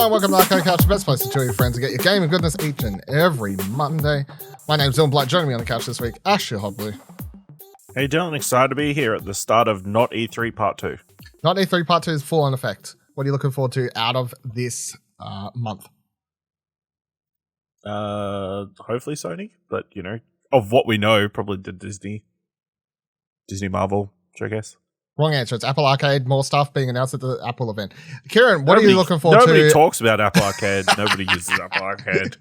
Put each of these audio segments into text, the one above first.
Hello and welcome to Arcade Couch, the best place to chill your friends and get your gaming goodness each and every Monday. My name's Dylan Black. Joining me on the couch this week, Ashley Hobley. Hey Dylan, excited to be here at the start of Not E3 Part 2. Not E3 Part 2 is full on effect. What are you looking forward to out of this month? Hopefully Sony, but you know, of what we know, probably the Disney Marvel showcase. Wrong answer. It's Apple Arcade, more stuff being announced at the Apple event. Kieran, what are you looking forward to? Nobody talks about Apple Arcade. Nobody uses Apple Arcade.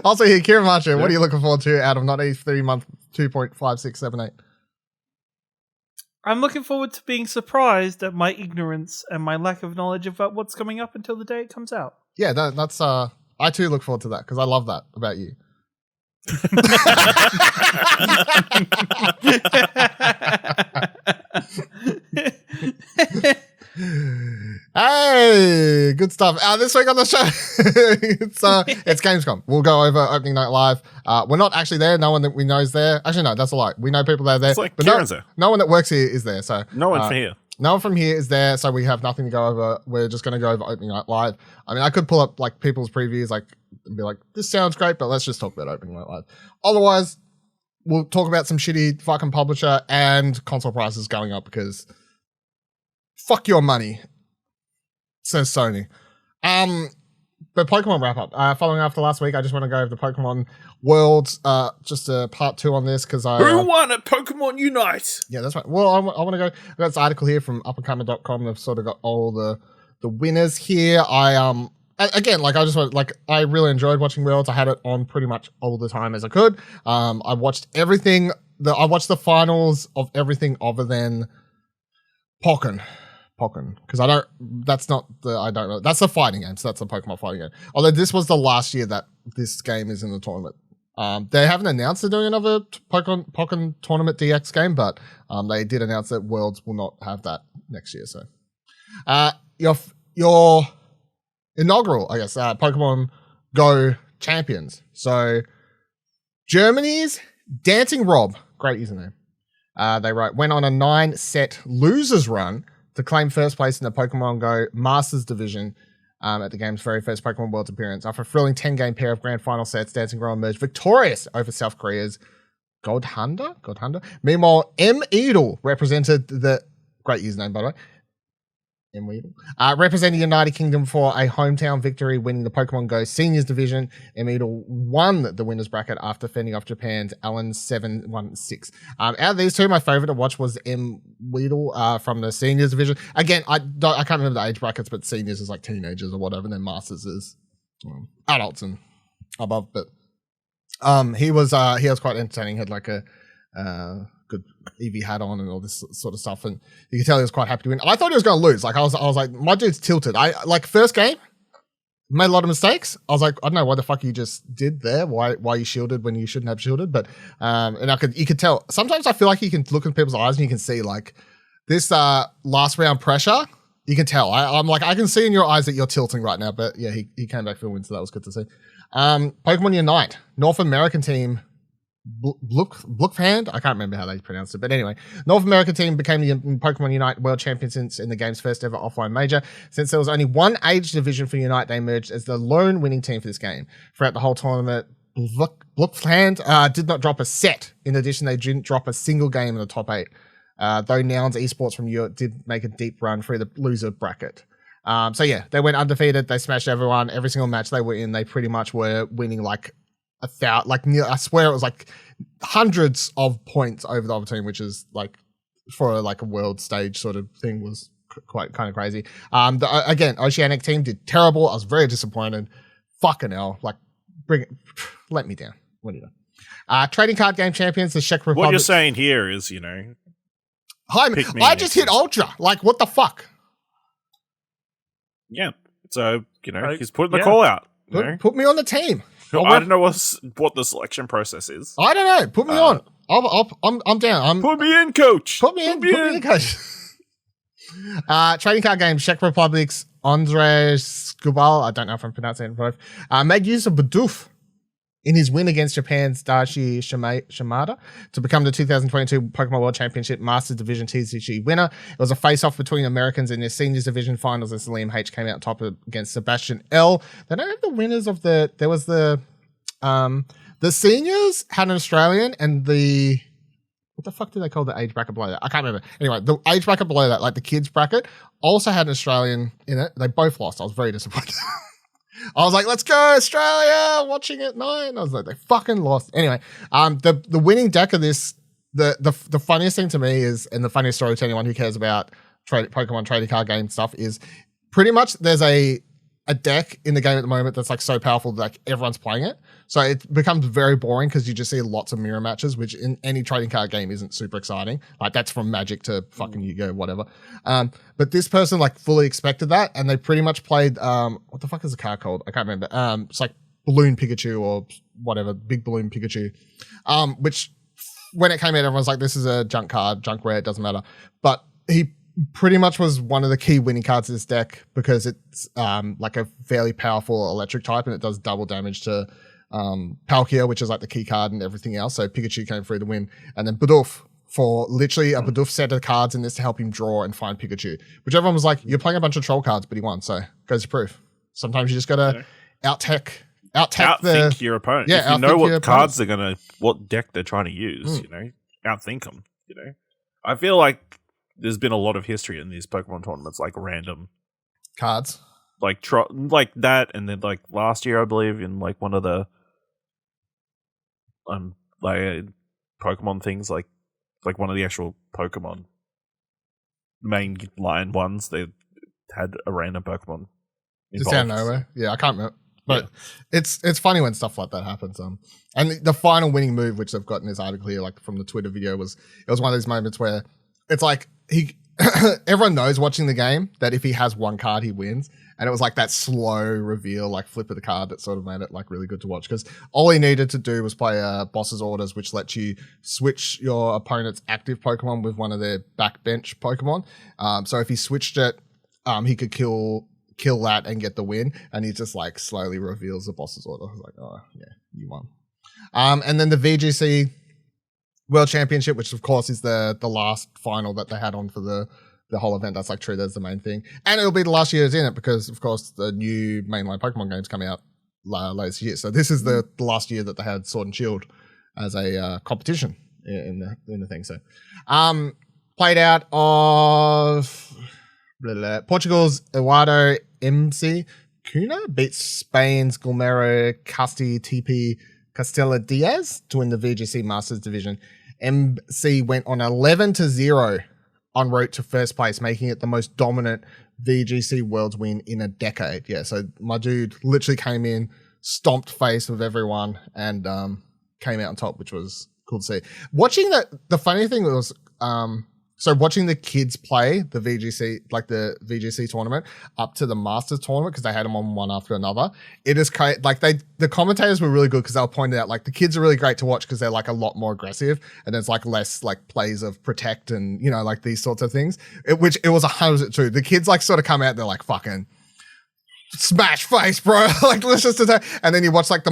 Also here, Kieran Marcher, what are you looking forward to out of Not E3 month 2.5678? I'm looking forward to being surprised at my ignorance and my lack of knowledge about what's coming up until the day it comes out. Yeah, that's I too look forward to that because I love that about you. Hey, good stuff. This week on the show, it's Gamescom. We'll go over opening night live. We're not actually there. No one that we know is there. Actually, no, that's a lie. We know people that are there. It's like but Kieran's there. No one that works here is there. So No one from here. No one from here is there, so we have nothing to go over. We're just going to go over opening night live. I mean, I could pull up like people's previews, like and be like, "This sounds great," but let's just talk about opening night live. Otherwise, we'll talk about some shitty fucking publisher and console prices going up because fuck your money, says Sony. But Pokemon wrap up. Following after last week, I just want to go over the Pokemon World, just a part 2 on this because Who won at Pokemon Unite? Yeah, that's right. Well, I want to go. I got this article here from Upcomer.com. They've sort of got all the winners here. I really enjoyed watching Worlds. I had it on pretty much all the time as I could. I watched everything. I watched the finals of everything other than Pokken, because that's the fighting game, so that's the Pokemon fighting game. Although this was the last year that this game is in the tournament. They haven't announced they're doing another Pokken Tournament DX game, but they did announce that Worlds will not have that next year. So, your inaugural, I guess, Pokemon Go champions. So, Germany's Dancing Rob, great username. They went on a 9-set losers run to claim first place in the Pokemon Go Masters Division at the game's very first Pokemon Worlds appearance. After a thrilling 10-game pair of grand final sets, Dancing Rob emerged victorious over South Korea's Godhanda. Meanwhile, M. Edel represented the great username, by the way. M. Edel represented the United Kingdom for a hometown victory, winning the Pokemon Go Seniors Division. M. Edel won the winners bracket after fending off Japan's Alan 716. Out of these two, my favorite to watch was M. Weedle from the Seniors Division. Again, I can't remember the age brackets, but Seniors is like teenagers or whatever, and then Masters is adults and above. But he was quite entertaining. He had like a good EV hat on and all this sort of stuff, and you could tell he was quite happy to win. I thought he was going to lose. Like I was like, my dude's tilted. I like first game made a lot of mistakes. I was like, I don't know what the fuck you just did there. Why you shielded when you shouldn't have shielded? But and you could tell. Sometimes I feel like you can look in people's eyes and you can see like this last round pressure. You can tell. I'm like, I can see in your eyes that you're tilting right now. But yeah, he came back for a win, so that was good to see. Pokemon Unite, North American team. Bluffhand? I can't remember how they pronounced it, but anyway, North American team became the Pokemon Unite World Champions in the game's first ever offline major. Since there was only one age division for Unite, they emerged as the lone winning team for this game. Throughout the whole tournament, Bluffhand did not drop a set. In addition, they didn't drop a single game in the top 8. Though Nouns Esports from Europe did make a deep run through the loser bracket. So yeah, they went undefeated. They smashed everyone. Every single match they were in, they pretty much were winning like I swear it was like hundreds of points over the other team, which is like for like a world stage sort of thing was quite kind of crazy. Again, Oceanic team did terrible. I was very disappointed. Fucking hell, like let me down. What do you know? Trading card game champions, the Czech Republic. What you're saying here is, you know, I just hit Ultra. Like what the fuck? Yeah. So you know, he's putting the call out. Put me on the team. I don't know what the selection process is. I don't know. Put me on. I'm down. Put me in, coach. Put me in, coach. Trading card game, Czech Republic's Andrzej Skubal, I don't know if I'm pronouncing it right, made use of Bidoof in his win against Japan's Daichi Shimada to become the 2022 Pokemon World Championship Masters Division TCG winner. It was a face-off between Americans in their seniors division finals as Liam H came out top against Sebastian L. They don't have the winners of the... There was the seniors had an Australian and the... What the fuck do they call the age bracket below that? I can't remember. Anyway, the age bracket below that, like the kids bracket, also had an Australian in it. They both lost. I was very disappointed. I was like, let's go, Australia, watching it 9. I was like, they fucking lost. Anyway, the winning deck of this, the funniest thing to me is, and the funniest story to anyone who cares about Pokemon trading card game stuff is pretty much there's a deck in the game at the moment that's like so powerful that like everyone's playing it. So it becomes very boring because you just see lots of mirror matches, which in any trading card game isn't super exciting. Like that's from Magic to fucking Yu-Gi-Oh, whatever. But this person like fully expected that, and they pretty much played what the fuck is the card called? I can't remember. It's like Balloon Pikachu or whatever, Big Balloon Pikachu. Which when it came out, everyone's like, this is a junk card, junk rare, it doesn't matter. But he pretty much was one of the key winning cards of this deck because it's like a fairly powerful electric type and it does double damage to Palkia, which is like the key card and everything else. So Pikachu came through to win. And then Bidoof for literally a Bidoof set of cards in this to help him draw and find Pikachu, which everyone was like, you're playing a bunch of troll cards, but he won. So goes to proof. Sometimes you just got to outthink your opponent. Yeah, if you know what cards they're going to, what deck they're trying to use, you know, outthink them, you know. I feel like there's been a lot of history in these Pokemon tournaments, like random cards. Like like that, and then like last year, I believe, in like one of the like Pokemon things, like one of the actual Pokemon main line ones, they had a random Pokemon involved. Just out of nowhere. Yeah, I can't remember. But it's funny when stuff like that happens. And the final winning move, which they've got in this article here, like from the Twitter video, was one of these moments where it's like everyone knows watching the game that if he has one card, he wins. And it was like that slow reveal, like flip of the card that sort of made it like really good to watch. Because all he needed to do was play Boss's Orders, which lets you switch your opponent's active Pokemon with one of their backbench Pokemon. So if he switched it, he could kill that and get the win. And he just like slowly reveals the Boss's Order. I was like, oh yeah, you won. And then the VGC World Championship, which of course is the last final that they had on for the whole event. That's like true. That's the main thing. And it'll be the last year it's in it because of course the new mainline Pokemon games come out later this year. So this is the last year that they had Sword and Shield as a competition in the thing. So played out of Portugal's Eduardo MC Cunha beats Spain's Guillermo TP Castella Diaz to win the VGC Masters Division. MC went on 11-0 en route to first place, making it the most dominant VGC Worlds win in a decade. Yeah, so my dude literally came in, stomped face with everyone, and came out on top, which was cool to see. Watching that, the funny thing was, so watching the kids play the VGC, like the VGC tournament up to the Masters tournament, because they had them on one after another. It is like the commentators were really good because they were pointing out like the kids are really great to watch because they're like a lot more aggressive and there's like less like plays of protect and, you know, like these sorts of things, which it was 100% true. The kids like sort of come out, they're like fucking smash face, bro. Like let's just attack. And then you watch like the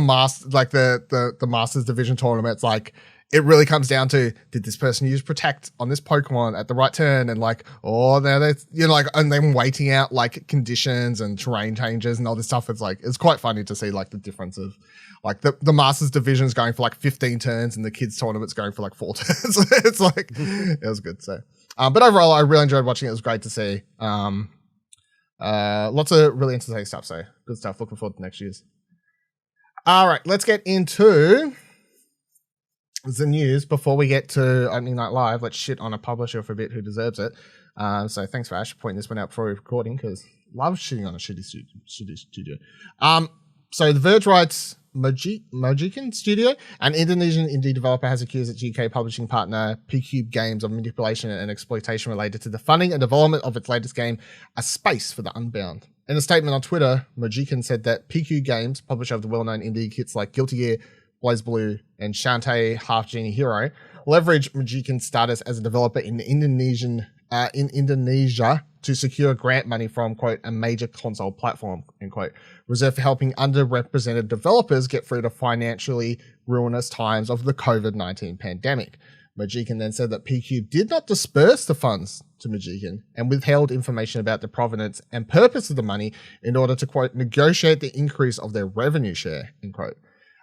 Masters Division tournament. It's like, it really comes down to, did this person use protect on this Pokemon at the right turn? And like, oh, now they're, you know, like, and then waiting out like conditions and terrain changes and all this stuff. It's like, it's quite funny to see like the difference of like the Masters Division's going for like 15 turns and the kids tournament's going for like 4 turns. It's like, it was good. So, but overall, I really enjoyed watching it. It was great to see. Lots of really entertaining stuff. So good stuff. Looking forward to next year's. All right, let's get into the news before we get to opening night live. Let's shit on a publisher for a bit who deserves it. So thanks for Ash pointing this one out before we're recording because love shitting on a shitty studio. So the Verge writes Mojikan Studio, an Indonesian indie developer, has accused its UK publishing partner Pqube Games of manipulation and exploitation related to the funding and development of its latest game, A Space for the Unbound. In a statement on Twitter, Mojikan said that Pqube Games, publisher of the well-known indie hits like Guilty Gear, BlazBlue, and Shantae Half Genie Hero, leverage Mojikan's status as a developer in the Indonesian in Indonesia to secure grant money from, quote, a major console platform, end quote, reserved for helping underrepresented developers get through the financially ruinous times of the COVID-19 pandemic. Majikan then said that Pqube did not disperse the funds to Majikan and withheld information about the provenance and purpose of the money in order to, quote, negotiate the increase of their revenue share, end quote.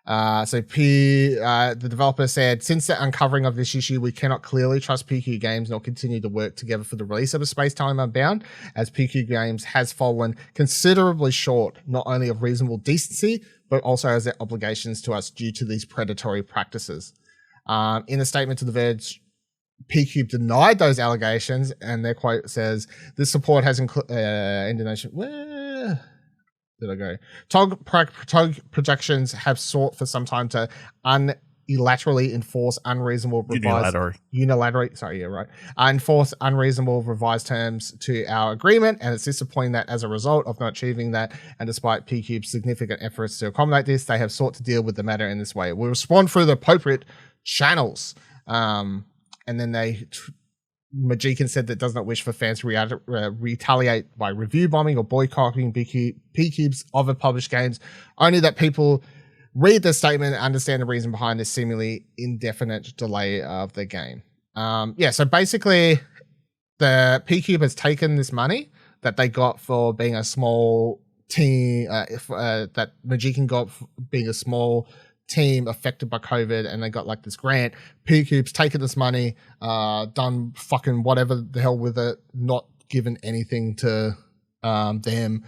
The developer said, since the uncovering of this issue, we cannot clearly trust Pqube Games nor continue to work together for the release of a Space Time Unbound, as Pqube Games has fallen considerably short, not only of reasonable decency, but also as their obligations to us due to these predatory practices. In a statement to The Verge, Pqube denied those allegations, and their quote says, this support has Indonesian... Where did I go? Tog projections have sought for some time to unilaterally enforce unreasonable revised... Unilaterally. Sorry, yeah, right. Enforce unreasonable revised terms to our agreement, and it's disappointing that as a result of not achieving that, and despite Pqube's significant efforts to accommodate this, they have sought to deal with the matter in this way. We'll respond through the appropriate channels. And then Majikan said that does not wish for fans to retaliate by review bombing or boycotting Pqube's other published games, only that people read the statement and understand the reason behind this seemingly indefinite delay of the game. So basically, the Pqube has taken this money that they got for being a small team, that Majikan got for being a small team affected by COVID, and they got like this grant. Pqube's taken this money, done fucking whatever the hell with it, not given anything to them,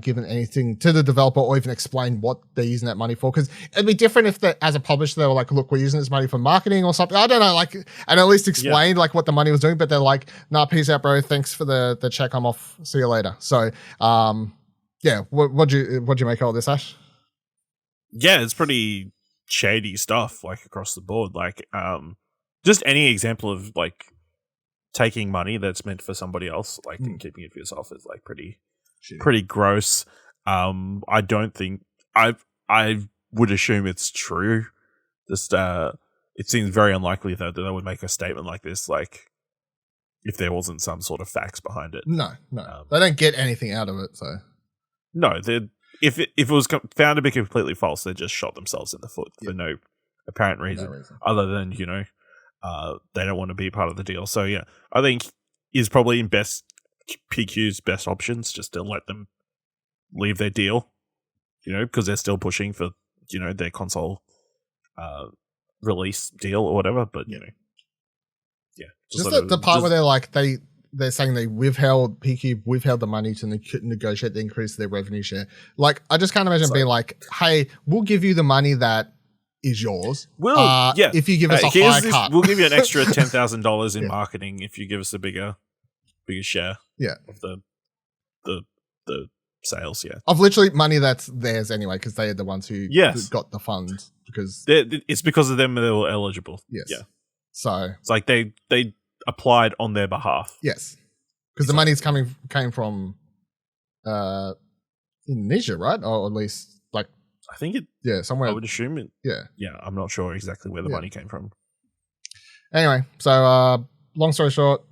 given anything to the developer, or even explained what they're using that money for. Because it'd be different if as a publisher they were like, look, we're using this money for marketing or something. I don't know, like, and at least explained like what the money was doing, but they're like, nah, peace out, bro. Thanks for the check. I'm off. See you later. So what'd you make of all this, Ash? Yeah, it's pretty shady stuff, like across the board. Like just any example of like taking money that's meant for somebody else, like and keeping it for yourself, is like pretty gross. I don't think I would assume it's true. Just it seems very unlikely that they would make a statement like this, like if there wasn't some sort of facts behind it. No, they don't get anything out of it. So no, if it was found to be completely false, they just shot themselves in the foot for no apparent reason, other than, they don't want to be part of the deal. So yeah, I think is probably in PQ's best options just to let them leave their deal, because they're still pushing for, their console release deal or whatever. But just the part where they're like they're saying Pqube withheld the money to negotiate the increase of their revenue share. Like, I just can't imagine being like, hey, we'll give you the money that is yours. If you give us a higher cut. We'll give you an extra $10,000 in marketing if you give us a bigger share of the sales, of literally money that's theirs anyway, because they are the ones who got the funds. Because it's because of them they were eligible. Yes. Yeah. So it's like they applied on their behalf. Yes, because the money's came from Indonesia, right? Or at least like I think it. Yeah, somewhere. I would assume it. Yeah, I'm not sure exactly where the money came from. Anyway, so long story short,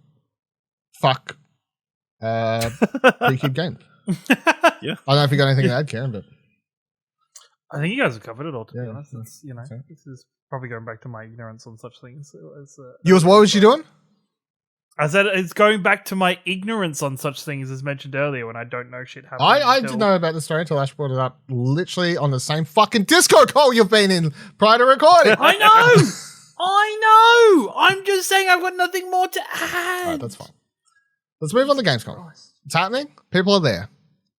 fuck Pqube Games. Yeah, I don't know if you got anything to add, Karen, but I think you guys have covered it all. To be honest, it's, this is probably going back to my ignorance on such things. What was you doing? I said it's going back to my ignorance on such things as mentioned earlier when I don't know shit happening. I didn't know about the story until Ash brought it up literally on the same fucking Discord call you've been in prior to recording. I know! I'm just saying I've got nothing more to add. Alright, that's fine. Let's move on to Gamescom. It's happening. People are there.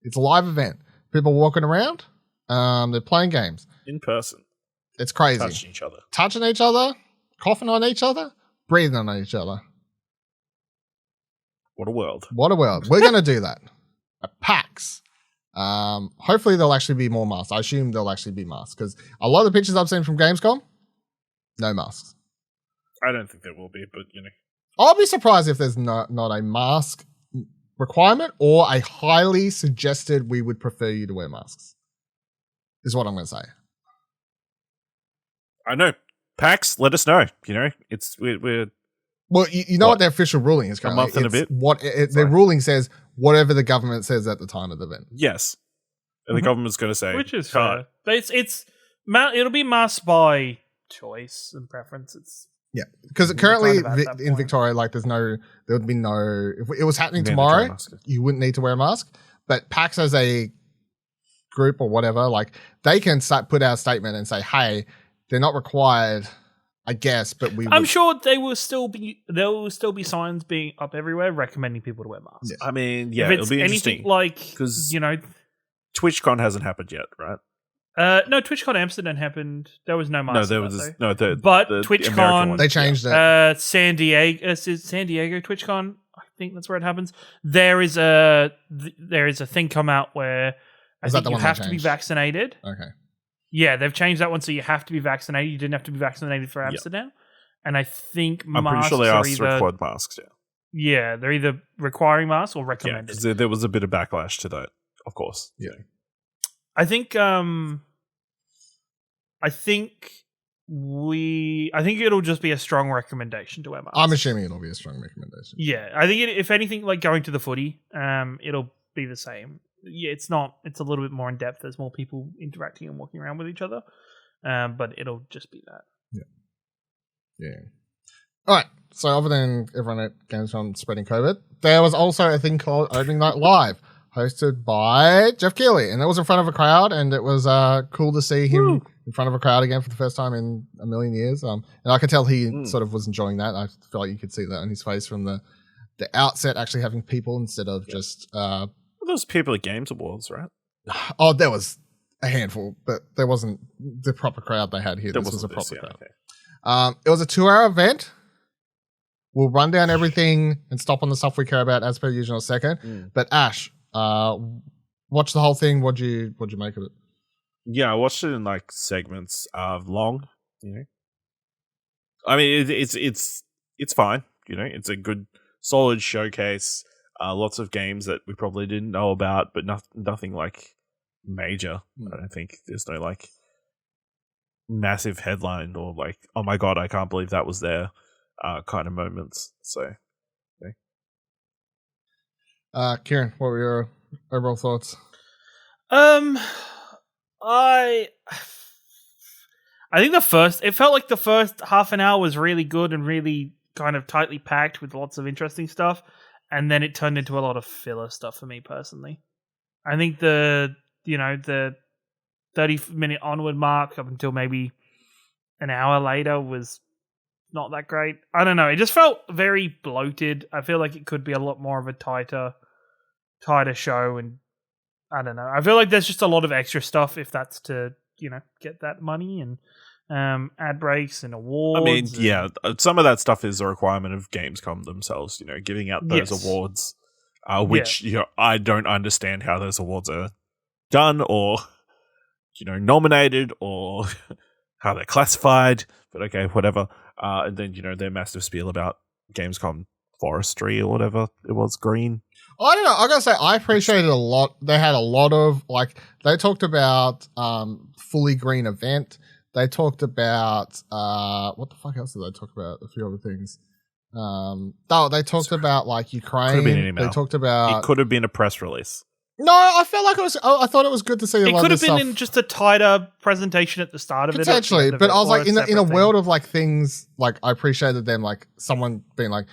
It's a live event. People walking around. They're playing games. In person. It's crazy. Touching each other. Coughing on each other. Breathing on each other. What a world. We're going to do that at PAX. Hopefully there'll actually be more masks. I assume there'll actually be masks because a lot of the pictures I've seen from Gamescom, no masks. I don't think there will be, but I'll be surprised if there's not a mask requirement or a highly suggested we would prefer you to wear masks is what I'm going to say. I know. PAX, let us know. We're Well, you know what their official ruling is currently? A month and a bit? Their ruling says whatever the government says at the time of the event. Yes. And the government's going to say... Which is fair. It'll be masked by choice and preference. Yeah, because currently in Victoria, like there would be no... If it was happening tomorrow, you wouldn't need to wear a mask. But PAX as a group or whatever, like they can put out a statement and say, hey, they're not required... I guess, but I'm sure there will still be signs being up everywhere recommending people to wear masks. Yes. I mean, yeah, it'll be interesting. Because TwitchCon hasn't happened yet, right? No, TwitchCon Amsterdam happened. There was no mask. But TwitchCon they changed it. San Diego TwitchCon. I think that's where it happens. There is a thing come out where I think you have to be vaccinated. Okay. Yeah, they've changed that one, so you have to be vaccinated. You didn't have to be vaccinated for Amsterdam. Yep. And I think I'm pretty sure they asked to record masks, Yeah, they're either requiring masks or recommended. Yeah, there was a bit of backlash to that, of course. Yeah. I think it'll just be a strong recommendation to wear masks. I'm assuming it'll be a strong recommendation. Yeah, I think if anything, like going to the footy, it'll be the same. Yeah, it's not. It's a little bit more in depth. There's more people interacting and walking around with each other, but it'll just be that. Yeah. All right. So other than everyone at Gamescom spreading COVID, there was also a thing called Opening Night Live, hosted by Jeff Keighley, and that was in front of a crowd, and it was cool to see him in front of a crowd again for the first time in a million years. And I could tell he sort of was enjoying that. I feel like you could see that on his face from the outset, actually having people instead of just. There was people at Games Awards, right? Oh, there was a handful, but there wasn't the proper crowd they had here. This was a proper crowd. Okay. It was a 2-hour event. We'll run down everything and stop on the stuff we care about as per usual in a second. But Ash, watch the whole thing. What'd you make of it? Yeah, I watched it in like segments long. You know, I mean it's fine. You know, it's a good solid showcase. Lots of games that we probably didn't know about, but nothing like major. I don't think there's no like massive headline or like, oh my god, I can't believe that was there kind of moments. So, okay. Kieran, what were your overall thoughts? I think it felt like the first half an hour was really good and really kind of tightly packed with lots of interesting stuff. And then it turned into a lot of filler stuff for me personally. I think the 30-minute onward mark up until maybe an hour later was not that great. I don't know. It just felt very bloated. I feel like it could be a lot more of a tighter show. And I don't know. I feel like there's just a lot of extra stuff if that's to, get that money and ad breaks and awards. I mean, yeah, some of that stuff is a requirement of Gamescom themselves, giving out those awards, which I don't understand how those awards are done or, nominated or how they're classified, but okay, whatever. And then, their massive spiel about Gamescom forestry or whatever it was, green. I don't know. I gotta say, I appreciated a lot. They had a lot of, they talked about fully green event. They talked about what the fuck else did they talk about? A few other things. They talked about Ukraine. Could have been an email. They talked about. It could have been a press release. No, I felt like it was. I thought it was good to see. It could have been in just a tighter presentation at the start of it. Potentially, but I was like, in a world of things, I appreciated them, someone being like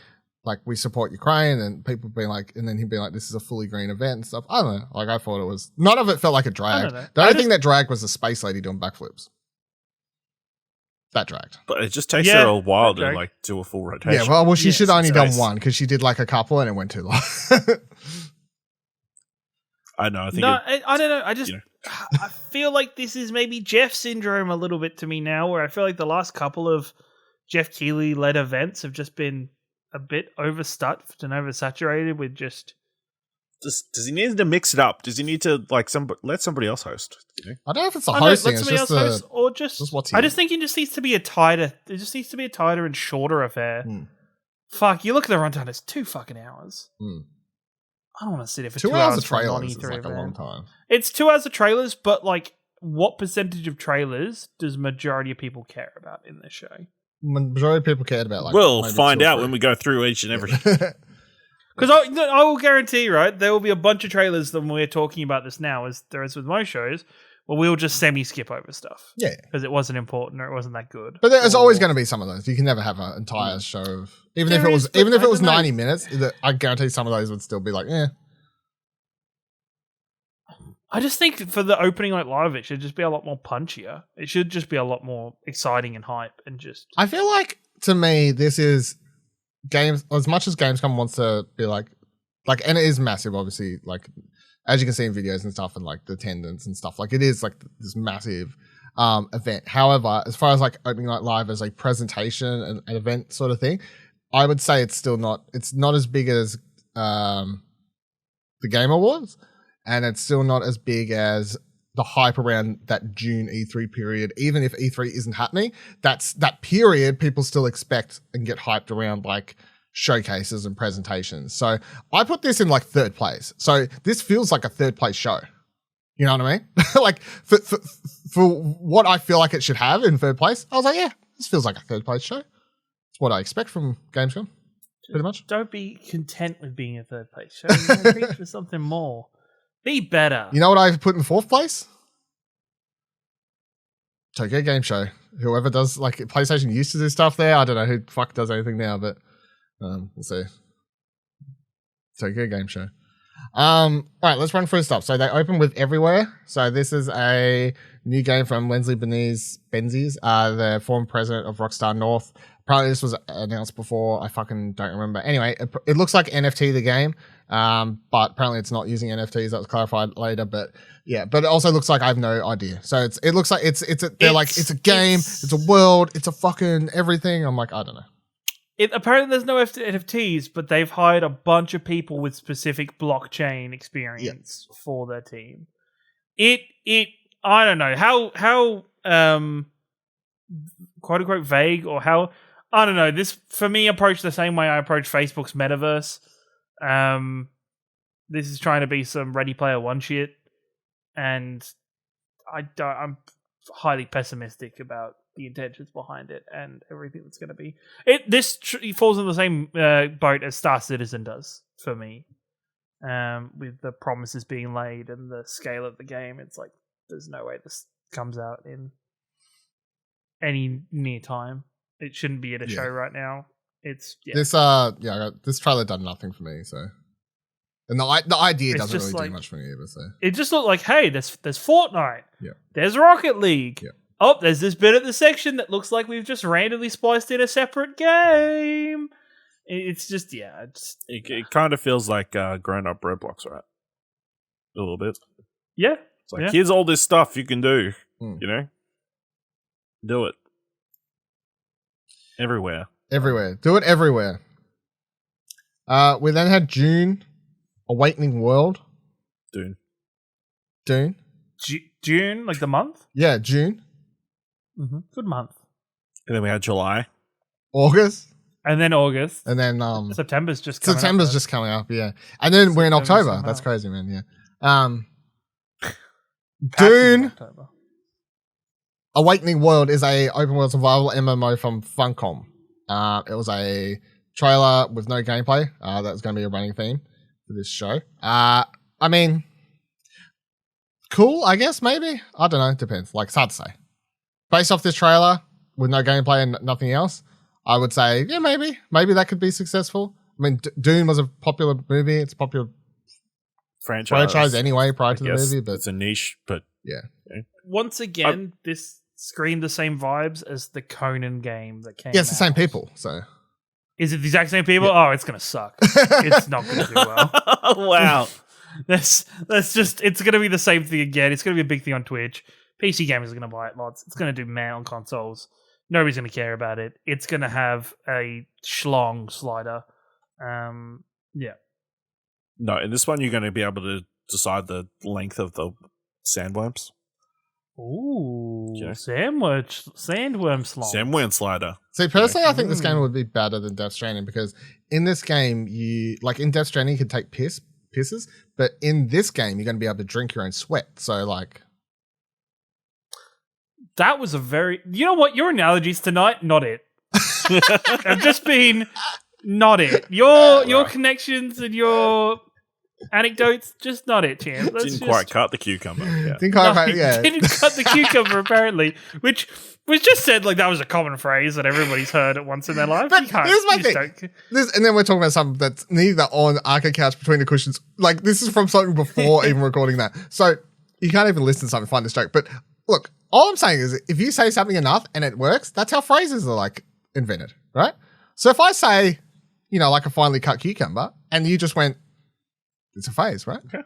we support Ukraine, and people being and then him being like, this is a fully green event and stuff. I don't know. I thought it was. None of it felt like a drag. The only thing that dragged was the space lady doing backflips. That dragged. But it just takes her a while to do a full rotation. Yeah, well she should have only done one because she did a couple and it went too long. I know. I don't know. I just I feel like this is maybe Jeff syndrome a little bit to me now, where I feel like the last couple of Jeff Keighley led events have just been a bit overstuffed and oversaturated with just. Does he need to mix it up? Does he need to let somebody else host? I don't know if it's the hosting. It's just I just think it just needs to be a tighter. It just needs to be a tighter and shorter affair. Fuck, you look at the runtime. It's 2 fucking hours. I don't want to sit here for 2 hours of trailers. It's a long time. It's 2 hours of trailers, but what percentage of trailers does majority of people care about in this show? majority of people cared about. Like, we'll maybe find 2 or out 3. when we go through each and every. Because I will guarantee, right, there will be a bunch of trailers when we're talking about this now, as there is with most shows, where we'll just semi-skip over stuff. Yeah. Because it wasn't important or it wasn't that good. But there's always going to be some of those. You can never have an entire show of... Even if it was 90 minutes, I guarantee some of those would still be like, eh. I just think for the opening night live, it should just be a lot more punchier. It should just be a lot more exciting and hype and just... I feel like, to me, this is... Games, as much as Gamescom wants to be like, and it is massive, obviously, like, as you can see in videos and stuff, and like the attendance and stuff, like it is like this massive event. However, as far as like opening night live as a presentation and an event sort of thing, I would say it's not as big as the Game Awards, and it's still not as big as the hype around that June E3 period. Even if E3 isn't happening, that period people still expect and get hyped around like showcases and presentations. So I put this in like 3rd place. So this feels like a 3rd place show. You know what I mean? Like for what I feel like it should have in 3rd place, I was like, yeah, this feels like a 3rd place show. It's what I expect from Gamescom, pretty much. Don't be content with being a 3rd place show. Reach for something more. Be better. You know what I put in 4th place? Tokyo Game Show. Whoever does, like, PlayStation used to do stuff there. I don't know who the fuck does anything now, but we'll see. Tokyo Game Show. All right, let's run through stuff. So they open with Everywhere. So this is a new game from Lensley Benzies, the former president of Rockstar North. Apparently this was announced before. I fucking don't remember. Anyway, it looks like NFT the game, but apparently it's not using NFTs. That was clarified later. But yeah, but it also looks like I have no idea. So it looks like it's a game, it's a world, it's a fucking everything. I'm like, I don't know. Apparently there's no NFTs, but they've hired a bunch of people with specific blockchain experience for their team. I don't know how quote unquote vague, or how, I don't know. This for me approached the same way I approach Facebook's metaverse. This is trying to be some Ready Player One shit, and I'm highly pessimistic about the intentions behind it and everything that's going to be. This falls in the same boat as Star Citizen does for me, with the promises being laid and the scale of the game. It's like there's no way this comes out in any near time. It shouldn't be at a show right now. It's this trailer done nothing for me. So, and the idea it's doesn't really do much for me either. So it just looked like, hey, there's Fortnite. Yeah. There's Rocket League. Yeah. Oh, there's this bit at the section that looks like we've just randomly spliced in a separate game. It's just, It kind of feels like grown-up Roblox, right? A little bit. Yeah. It's like, here's all this stuff you can do, you know? Do it. Everywhere. Do it everywhere. We then had June, Awakening World. Dune. June, like the month? Yeah, June. Mm-hmm. Good month. And then we had July. August. And then August. And then September's just coming up, yeah. And then we're in October. That's crazy, man, yeah. Dune. Awakening World is a open world survival MMO from Funcom. It was a trailer with no gameplay. That's going to be a running theme for this show. I mean, cool, I guess, maybe. I don't know. It depends. Like, it's hard to say. Based off this trailer with no gameplay and nothing else, I would say, yeah, maybe. Maybe that could be successful. I mean, Dune was a popular movie. It's a popular franchise anyway prior to the movie. But it's a niche, but yeah. Once again, this screamed the same vibes as the Conan game that came out. Yeah, it's the same people, so. Is it the exact same people? Yeah. Oh, it's going to suck. It's not going to do well. Wow. That's just, it's going to be the same thing again. It's going to be a big thing on Twitch. PC gamers are going to buy it lots. It's going to do man on consoles. Nobody's going to care about it. It's going to have a schlong slider. Yeah. No, in this one, you're going to be able to decide the length of the sandworms. Ooh, sandworm slong. Sandworm slider. See, personally, I think this game would be better than Death Stranding because in this game, in Death Stranding, you can take pisses, but in this game, you're going to be able to drink your own sweat. So, like, that was a very, you know what? Your analogies tonight, not it. have just been not it. Your connections and your anecdotes, just not it, champ. Didn't quite cut the cucumber. Yeah. Didn't cut the cucumber, apparently, which was just said like that was a common phrase that everybody's heard at once in their life. But here's my thing. And then we're talking about something that's neither on Arca Couch between the cushions. Like, this is from something before even recording that. So you can't even listen to something, find this joke. But look, all I'm saying is if you say something enough and it works, that's how phrases are like invented, right? So if I say, like a finely cut cucumber and you just went, it's a phrase, right? Okay.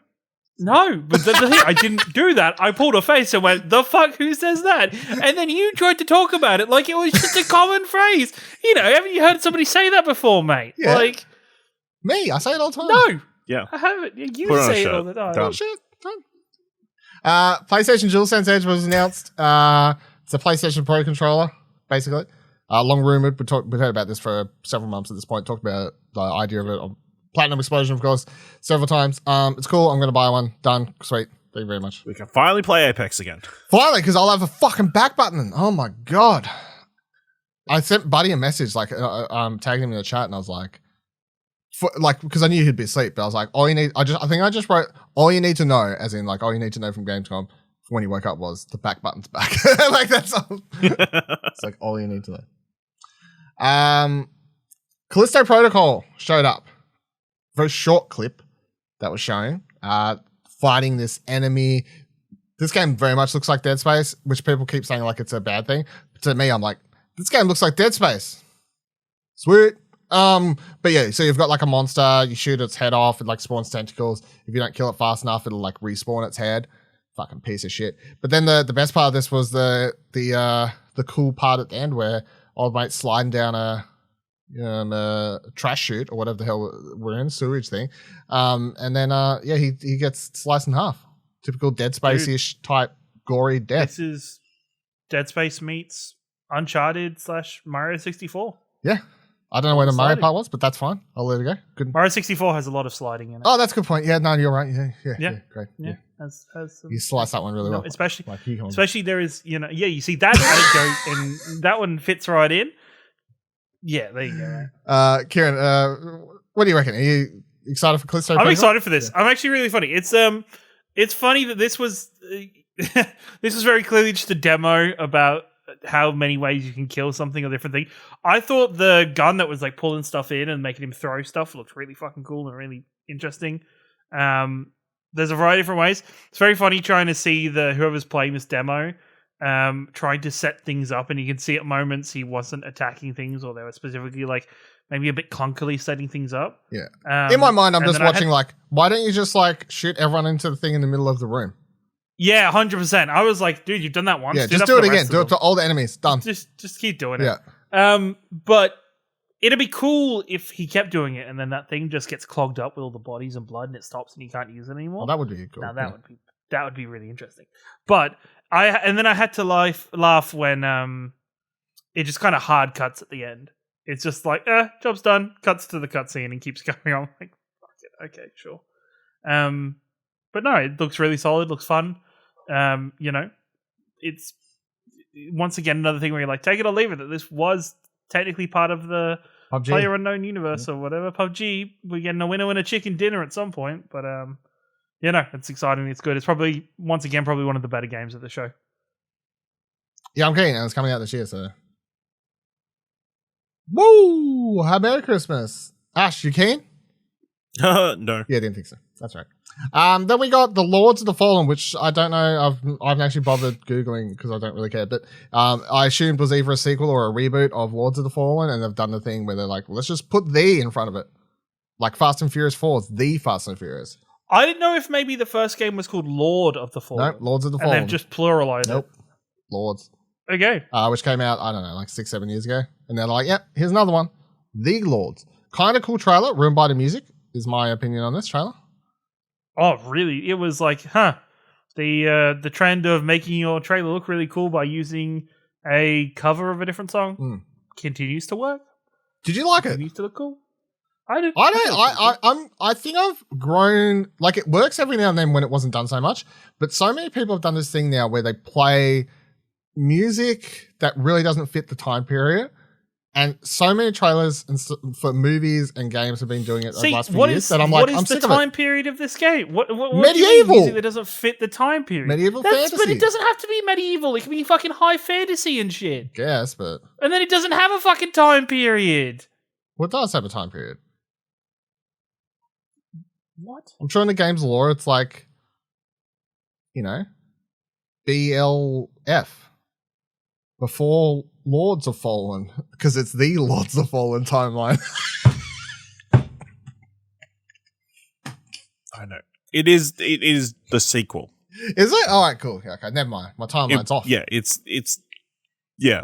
No, but the thing, I didn't do that. I pulled a face and went, the fuck, who says that? And then you tried to talk about it like it was just a common phrase. Haven't you heard somebody say that before, mate? Yeah. Like me, I say it all the time. No. Yeah. I haven't. You Put say it all the time. Oh, shit. Done. PlayStation DualSense Edge was announced. It's a PlayStation Pro controller, basically. Long rumored. We've heard about this for several months at this point. Talked about the idea of it. Platinum Explosion, of course, several times. It's cool. I'm going to buy one. Done. Sweet. Thank you very much. We can finally play Apex again. Finally, because I'll have a fucking back button. Oh my god! I sent Buddy a message, like, tagging him in the chat, and I was like, because I knew he'd be asleep, but I was like, all you need. I think I just wrote all you need to know, as in like all you need to know from Gamescom when he woke up was the back button's back. Like that's all. It's like all you need to know. Callisto Protocol showed up. Very short clip that was showing, fighting this enemy. This game very much looks like Dead Space, which people keep saying like it's a bad thing. But to me, I'm like, this game looks like Dead Space. Sweet. But yeah, so you've got like a monster, you shoot its head off, it like spawns tentacles. If you don't kill it fast enough, it'll like respawn its head. Fucking piece of shit. But then the best part of this was the cool part at the end where old mate's sliding down a trash chute or whatever the hell we're in, sewage thing. And then he gets sliced in half. Typical Dead Space-ish type gory death. This is Dead Space meets Uncharted / Mario 64. Yeah. I don't know where the Mario part was, but that's fine. I'll let it go. Good. Mario 64 has a lot of sliding in it. Oh, that's a good point. Yeah, no, you're right. Yeah, great. Yeah. Has some, you slice that one really well. Especially there is, you see that anecdote and that one fits right in. Yeah, there you go. Right? Kieran, what do you reckon? Are you excited for Callisto? I'm excited for this. Yeah. I'm actually really funny. It's funny that this was this was very clearly just a demo about how many ways you can kill something or different thing. I thought the gun that was like pulling stuff in and making him throw stuff looked really fucking cool and really interesting. There's a variety of different ways. It's very funny trying to see whoever's playing this demo trying to set things up, and you can see at moments he wasn't attacking things, or they were specifically like maybe a bit clunkily setting things up. Yeah. In my mind, I'm just watching why don't you just like shoot everyone into the thing in the middle of the room? Yeah, 100%. I was like, dude, you've done that once. Yeah, just do it again. Do it to all the enemies. Done. Just keep doing it. Yeah. But it'd be cool if he kept doing it, and then that thing just gets clogged up with all the bodies and blood, and it stops, and you can't use it anymore. Well, that would be cool. Now that would be really interesting. But I had to laugh when it just kind of hard cuts at the end. It's just like, job's done. Cuts to the cutscene and keeps going on. Like, fuck it. Okay, sure. But no, it looks really solid. Looks fun. It's once again another thing where you're like, take it or leave it. That this was technically part of the PUBG. Player Unknown universe or whatever. PUBG. We're getting a winner and a chicken dinner at some point, but it's exciting. It's good. It's probably one of the better games of the show. Yeah, I'm keen, and it's coming out this year, so. Woo! Merry Christmas. Ash, you keen? No. Yeah, didn't think so. That's right. Then we got the Lords of the Fallen, which I don't know. I haven't actually bothered Googling because I don't really care. But I assumed was either a sequel or a reboot of Lords of the Fallen, and they've done the thing where they're like, well, let's just put "the" in front of it. Like Fast and Furious 4 is the Fast and Furious. I didn't know if maybe the first game was called Lord of the Fallen. Nope, Lords of the Fallen. And they've just pluralized it. Nope. Lords. Okay. Which came out, I don't know, like 6-7 years ago. And they're like, yep, here's another one. The Lords. Kind of cool trailer, ruined by the music, is my opinion on this trailer. Oh, really? It was like, the trend of making your trailer look really cool by using a cover of a different song continues to work. Did you like it? Continues to look cool. I did. I think I've grown, like it works every now and then when it wasn't done so much, but so many people have done this thing now where they play music that really doesn't fit the time period And so many trailers for movies and games have been doing it the last few years that I'm what like, I'm is the sick of it. time period of this game? What Medieval. do you mean music that doesn't fit the time period? Medieval fantasy. But it doesn't have to be medieval. It can be fucking high fantasy and shit. Guess, but And then it doesn't have a fucking time period. Well, it does have a time period. What? I'm sure in the game's lore, it's like, you know, BLF. Before Lords of Fallen. Because it's the Lords of Fallen timeline. I know. It is the sequel. Is it? All right, cool. Okay, never mind. My timeline's off. Yeah, it's yeah.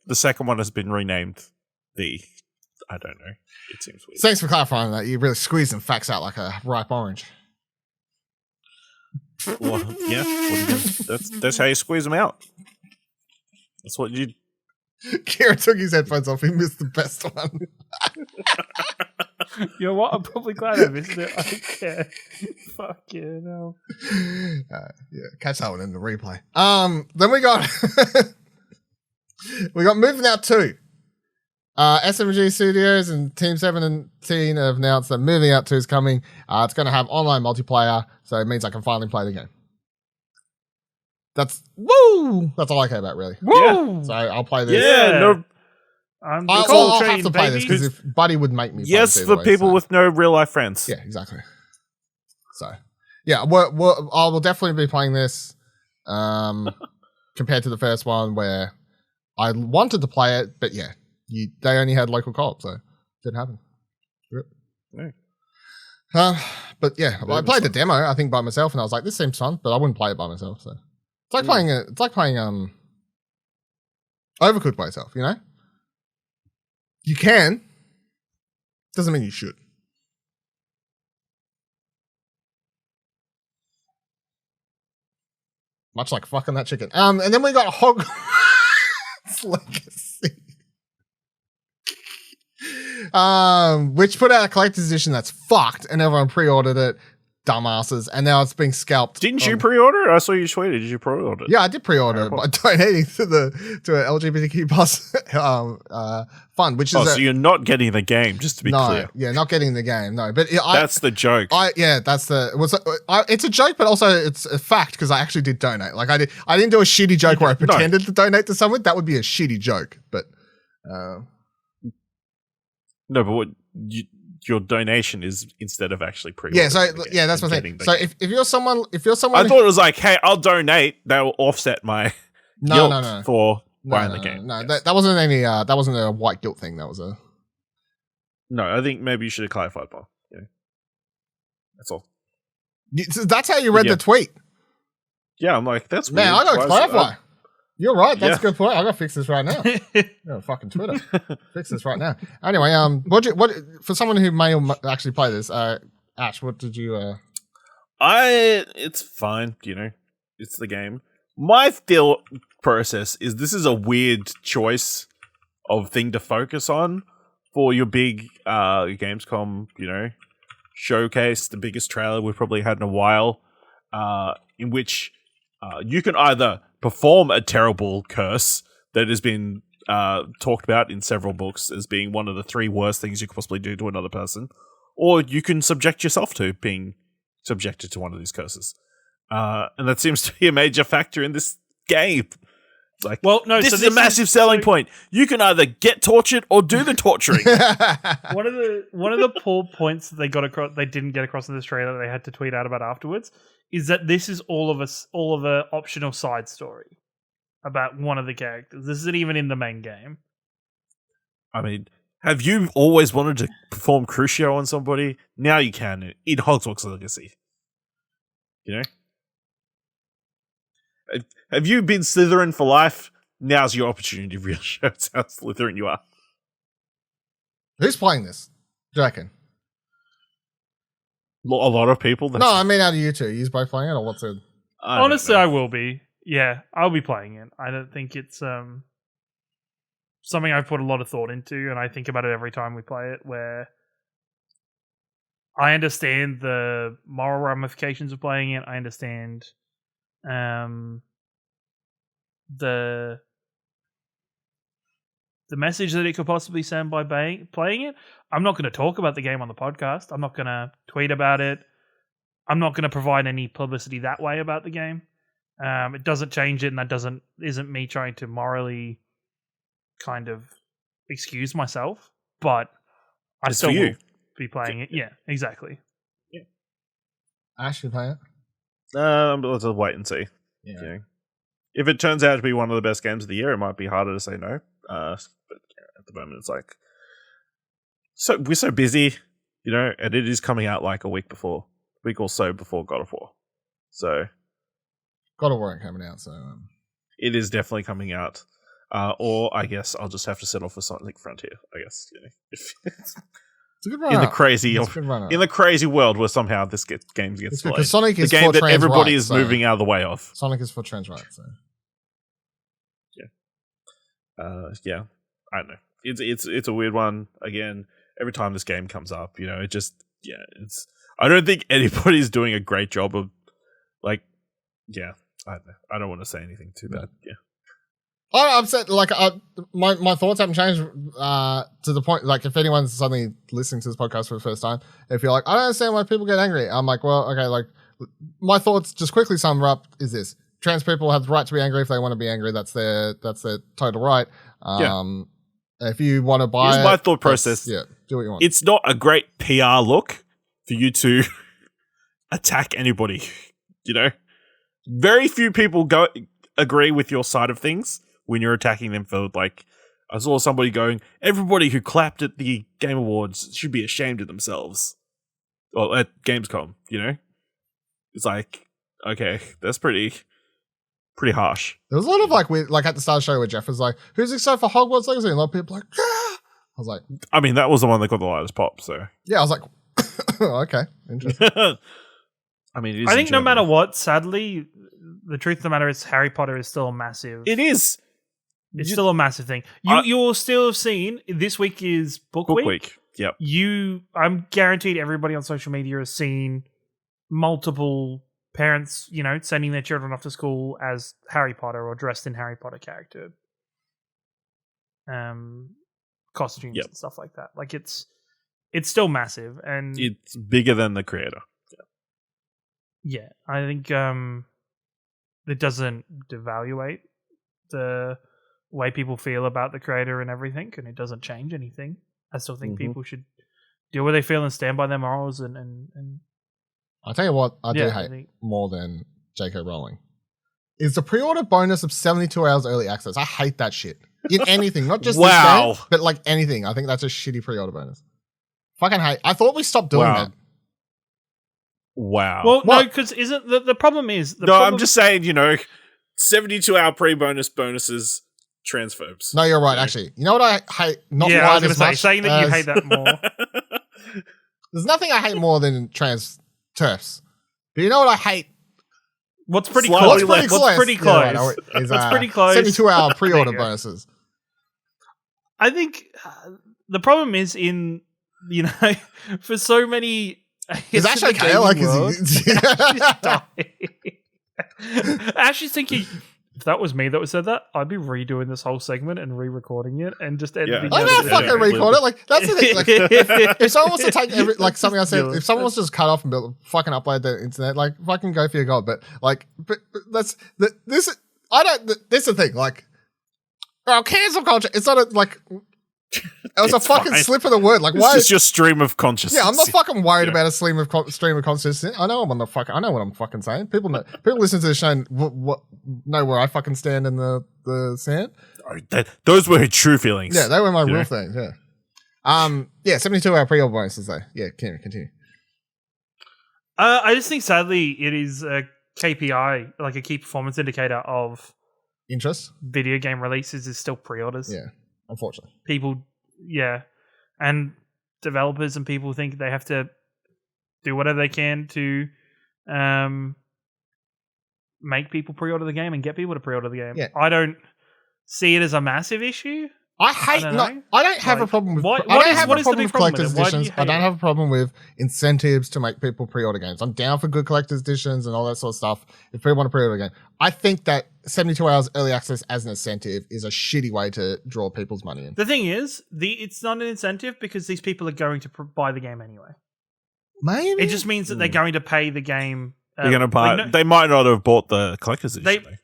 The second one has been renamed I don't know. It seems weird. Thanks for clarifying that. You really squeezing facts out like a ripe orange. Well, yeah, that's how you squeeze them out. That's what you. Kieran took his headphones off. He missed the best one. You know what? I'm probably glad I missed it. I don't care. Fucking hell. Yeah, catch that one in the replay. Then we got Moving Out 2. SMG Studios and Team 17 have announced that Moving Out 2 is coming. It's going to have online multiplayer, so it means I can finally play the game. That's all I care about, really. Woo! Yeah. So I'll play this. Yeah, no. I'll have to play this because if Buddy would make me play yes, this for way, people with no real life friends. Yeah, exactly. So, yeah, I will definitely be playing this compared to the first one where I wanted to play it, but yeah, they only had local co-op, so it didn't happen. No. But yeah, I played the demo, I think, by myself, and I was like, this seems fun, but I wouldn't play it by myself. So it's like playing Overcooked by yourself, you know? You can. Doesn't mean you should. Much like fucking that chicken. And then we got Hogwarts Legacy. Which put out a collector's edition that's fucked, and everyone pre-ordered it. Dumbasses, and now it's being scalped. Didn't you pre-order? I saw you tweeted. Did you pre-order it? Yeah, I did pre-order it by donating to an LGBTQ plus fund, which is so you're not getting the game, just to be clear. Yeah, not getting the game. No, but that's the joke. It's a joke, but also it's a fact because I actually did donate. Like I didn't do a shitty joke where I pretended to donate to someone. That would be a shitty joke. But no, but your donation is instead of actually pre-ordering. Yeah, so that's what I'm saying. So if you're someone, I thought it was like, hey, I'll donate. That will offset my guilt for buying the game. No, yes. that wasn't any. That wasn't a white guilt thing. That was a. No, I think maybe you should have clarified more. Yeah, that's all. That's how you read the tweet. Yeah, I'm like, that's man. weird. I gotta clarify. You're right. That's a good point. I gotta fix this right now. Fucking Twitter. Fix this right now. Anyway, what for someone who may actually play this, Ash, what did you? It's fine. You know, it's the game. My thought process is this is a weird choice of thing to focus on for your big Gamescom. You know, showcase, the biggest trailer we've probably had in a while, in which you can either perform a terrible curse that has been talked about in several books as being one of the 3 worst things you could possibly do to another person, or you can subject yourself to being subjected to one of these curses. And that seems to be a major factor in this game. It's like, well, no, this is a massive selling point. You can either get tortured or do the torturing. One of the poor points that they didn't get across in this trailer that they had to tweet out about afterwards is that this is all of an optional side story about one of the characters. This isn't even in the main game. I mean, have you always wanted to perform Crucio on somebody? Now you can in Hogwarts Legacy. You know? Have you been Slytherin for life? Now's your opportunity to really show us how Slytherin you are. Who's playing this? Do you reckon? A lot of people. No, I mean out of you two. You both playing it, or what's it? Honestly, I will be. Yeah, I'll be playing it. I don't think it's something I've put a lot of thought into, and I think about it every time we play it, where I understand the moral ramifications of playing it. I understand the the message that it could possibly send by playing it. I'm not going to talk about the game on the podcast. I'm not going to tweet about it. I'm not going to provide any publicity that way about the game. It doesn't change it, and that isn't me trying to morally kind of excuse myself, but I It's still for you. will be playing it. Yeah, exactly. Ash, you play it? Let's just wait and see. Yeah. You know. If it turns out to be one of the best games of the year, it might be harder to say no. But at the moment, it's like we're so busy, and it is coming out like a week or so before God of War. So God of War ain't coming out, so it is definitely coming out. Or I guess I'll just have to settle for Sonic Frontier. I guess it's a good run. in the crazy world where somehow this game gets played. Because Sonic is the game for that trans everybody rights, is so moving out of the way of. Sonic is for trans rights. So. Yeah, I don't know. It's a weird one. Again, every time this game comes up, it just it's. I don't think anybody's doing a great job of I don't know. I don't want to say anything too bad. Yeah. I'm upset. My thoughts haven't changed to the point. Like, if anyone's suddenly listening to this podcast for the first time, if you're like, I don't understand why people get angry, I'm like, well, okay. Like, my thoughts, just quickly sum up, is this: trans people have the right to be angry if they want to be angry. That's their total right. If you want to buy, here's my thought process. Yeah, do what you want. It's not a great PR look for you to attack anybody. Very few people agree with your side of things when you're attacking them for I saw somebody going, everybody who clapped at the Game Awards should be ashamed of themselves. Well, at Gamescom, It's like, okay, that's pretty harsh. There was a lot of weird, at the start of the show where Jeff was like, who's excited for Hogwarts Legacy? And a lot of people like, I was like, I mean, that was the one that got the lightest pop, so. Yeah, I was like, okay, interesting. I mean, I think no matter what, sadly, the truth of the matter is Harry Potter is still a massive. It is. It's still a massive thing. You will still have seen, this week is Book Week. Yep. I'm guaranteed everybody on social media has seen multiple parents, sending their children off to school as Harry Potter or dressed in Harry Potter character costumes and stuff like that. Like, it's still massive, and it's bigger than the creator. Yeah, I think it doesn't devaluate the way people feel about the creator and everything, and it doesn't change anything. I still think people should do what they feel and stand by their morals. And I'll tell you what I do hate more than J.K. Rowling is the pre-order bonus of 72 hours early access. I hate that shit in anything, not just this game, but anything. I think that's a shitty pre-order bonus. Fucking hate. I thought we stopped doing that. Wow. Well, no, because isn't the problem is... I'm just saying, 72-hour bonuses, transphobes. No, you're right, actually. You know what I hate? Not I was going to say, saying that you hate that more. There's nothing I hate more than trans turfs. But you know what I hate? What's pretty close? What's pretty close? Yeah, right, is, What's pretty close? 72-hour pre-order bonuses. I think the problem is for so many... Is Ash okay? Ash is thinking, if that was me that said that, I'd be redoing this whole segment and re-recording it and just editing it. I don't fucking record it. That's the thing. If someone wants to take something I said, if someone wants to just cut off and fucking upload the internet, fucking go for your god. But that's this. I don't. This is the thing. Cancel culture. It's not it was a fucking slip of the word. Why is your stream of consciousness? Yeah, I'm not fucking worried about a stream of consciousness. I know I know what I'm fucking saying. People listen to the show and know where I fucking stand in the sand. Those were true feelings. Yeah, they were my real things. Yeah. 72-hour pre-order bonuses though. Yeah, continue. I just think sadly it is a KPI, a key performance indicator of interest. Video game releases is still pre-orders. Yeah. Unfortunately, people, and developers and people think they have to do whatever they can to make people pre-order the game and get people to pre-order the game. Yeah. I don't see it as a massive issue. I hate. don't I don't have a Like, problem with. what I don't is- have what a is the problem big with problem with collector's it? Why do you editions. I hate don't it? have a problem with incentives to make people pre-order games. I'm down for good collector's editions and all that sort of stuff. If people want to pre-order a game, I think that 72 hours early access as an incentive is a shitty way to draw people's money in. The thing is, it's not an incentive because these people are going to buy the game anyway. Maybe It just means that they're going to pay the game. They're going to buy. like, no- they might not have bought the collector's edition.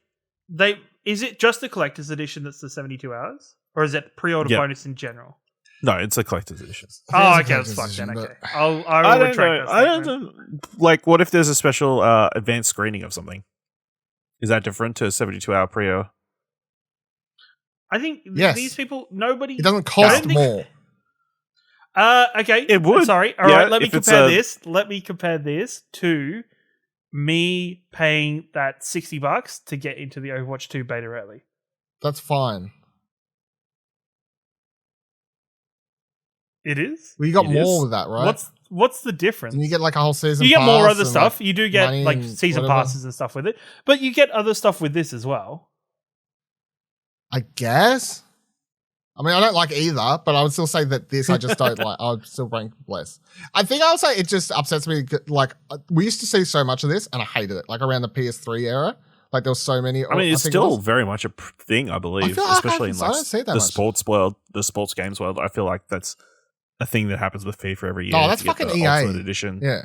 Is it just the collector's edition that's the 72 hours, or is it pre-order Yep. bonus in general? No, it's a collector's edition. Oh, It is a okay, that's collector's fucked then. edition, Okay, but- I will retract that I don't statement. know. Like, what if there's a special advanced screening of something? Is that different to a 72-hour pre-order? I think Yes. these people, nobody. It doesn't I cost don't think- more. Okay, It would. Sorry. All Yeah, right. Let me if it's compare a- this. Let me compare this to me paying that $60 to get into the Overwatch 2 beta early. That's fine. It is. Well, you got It more is. with that, right? What's the difference? And you get like a whole season. You get more pass other and, stuff. like, You do get money like and season whatever. passes and stuff with it, but you get other stuff with this as well. I guess. I mean, I don't like either, but I would still say that this I just don't like. I would still rank less. I think I'll say it just upsets me. Like, we used to see so much of this, and I hated it. Like around the PS3 era, like there was so many. I mean, it's think it still was. very much a thing, I believe, feel like especially in I like don't see it that the much. sports world, the sports games world. I feel like that's a thing that happens with FIFA every year. Oh, that's to get the fucking EA. Ultimate Edition. Yeah.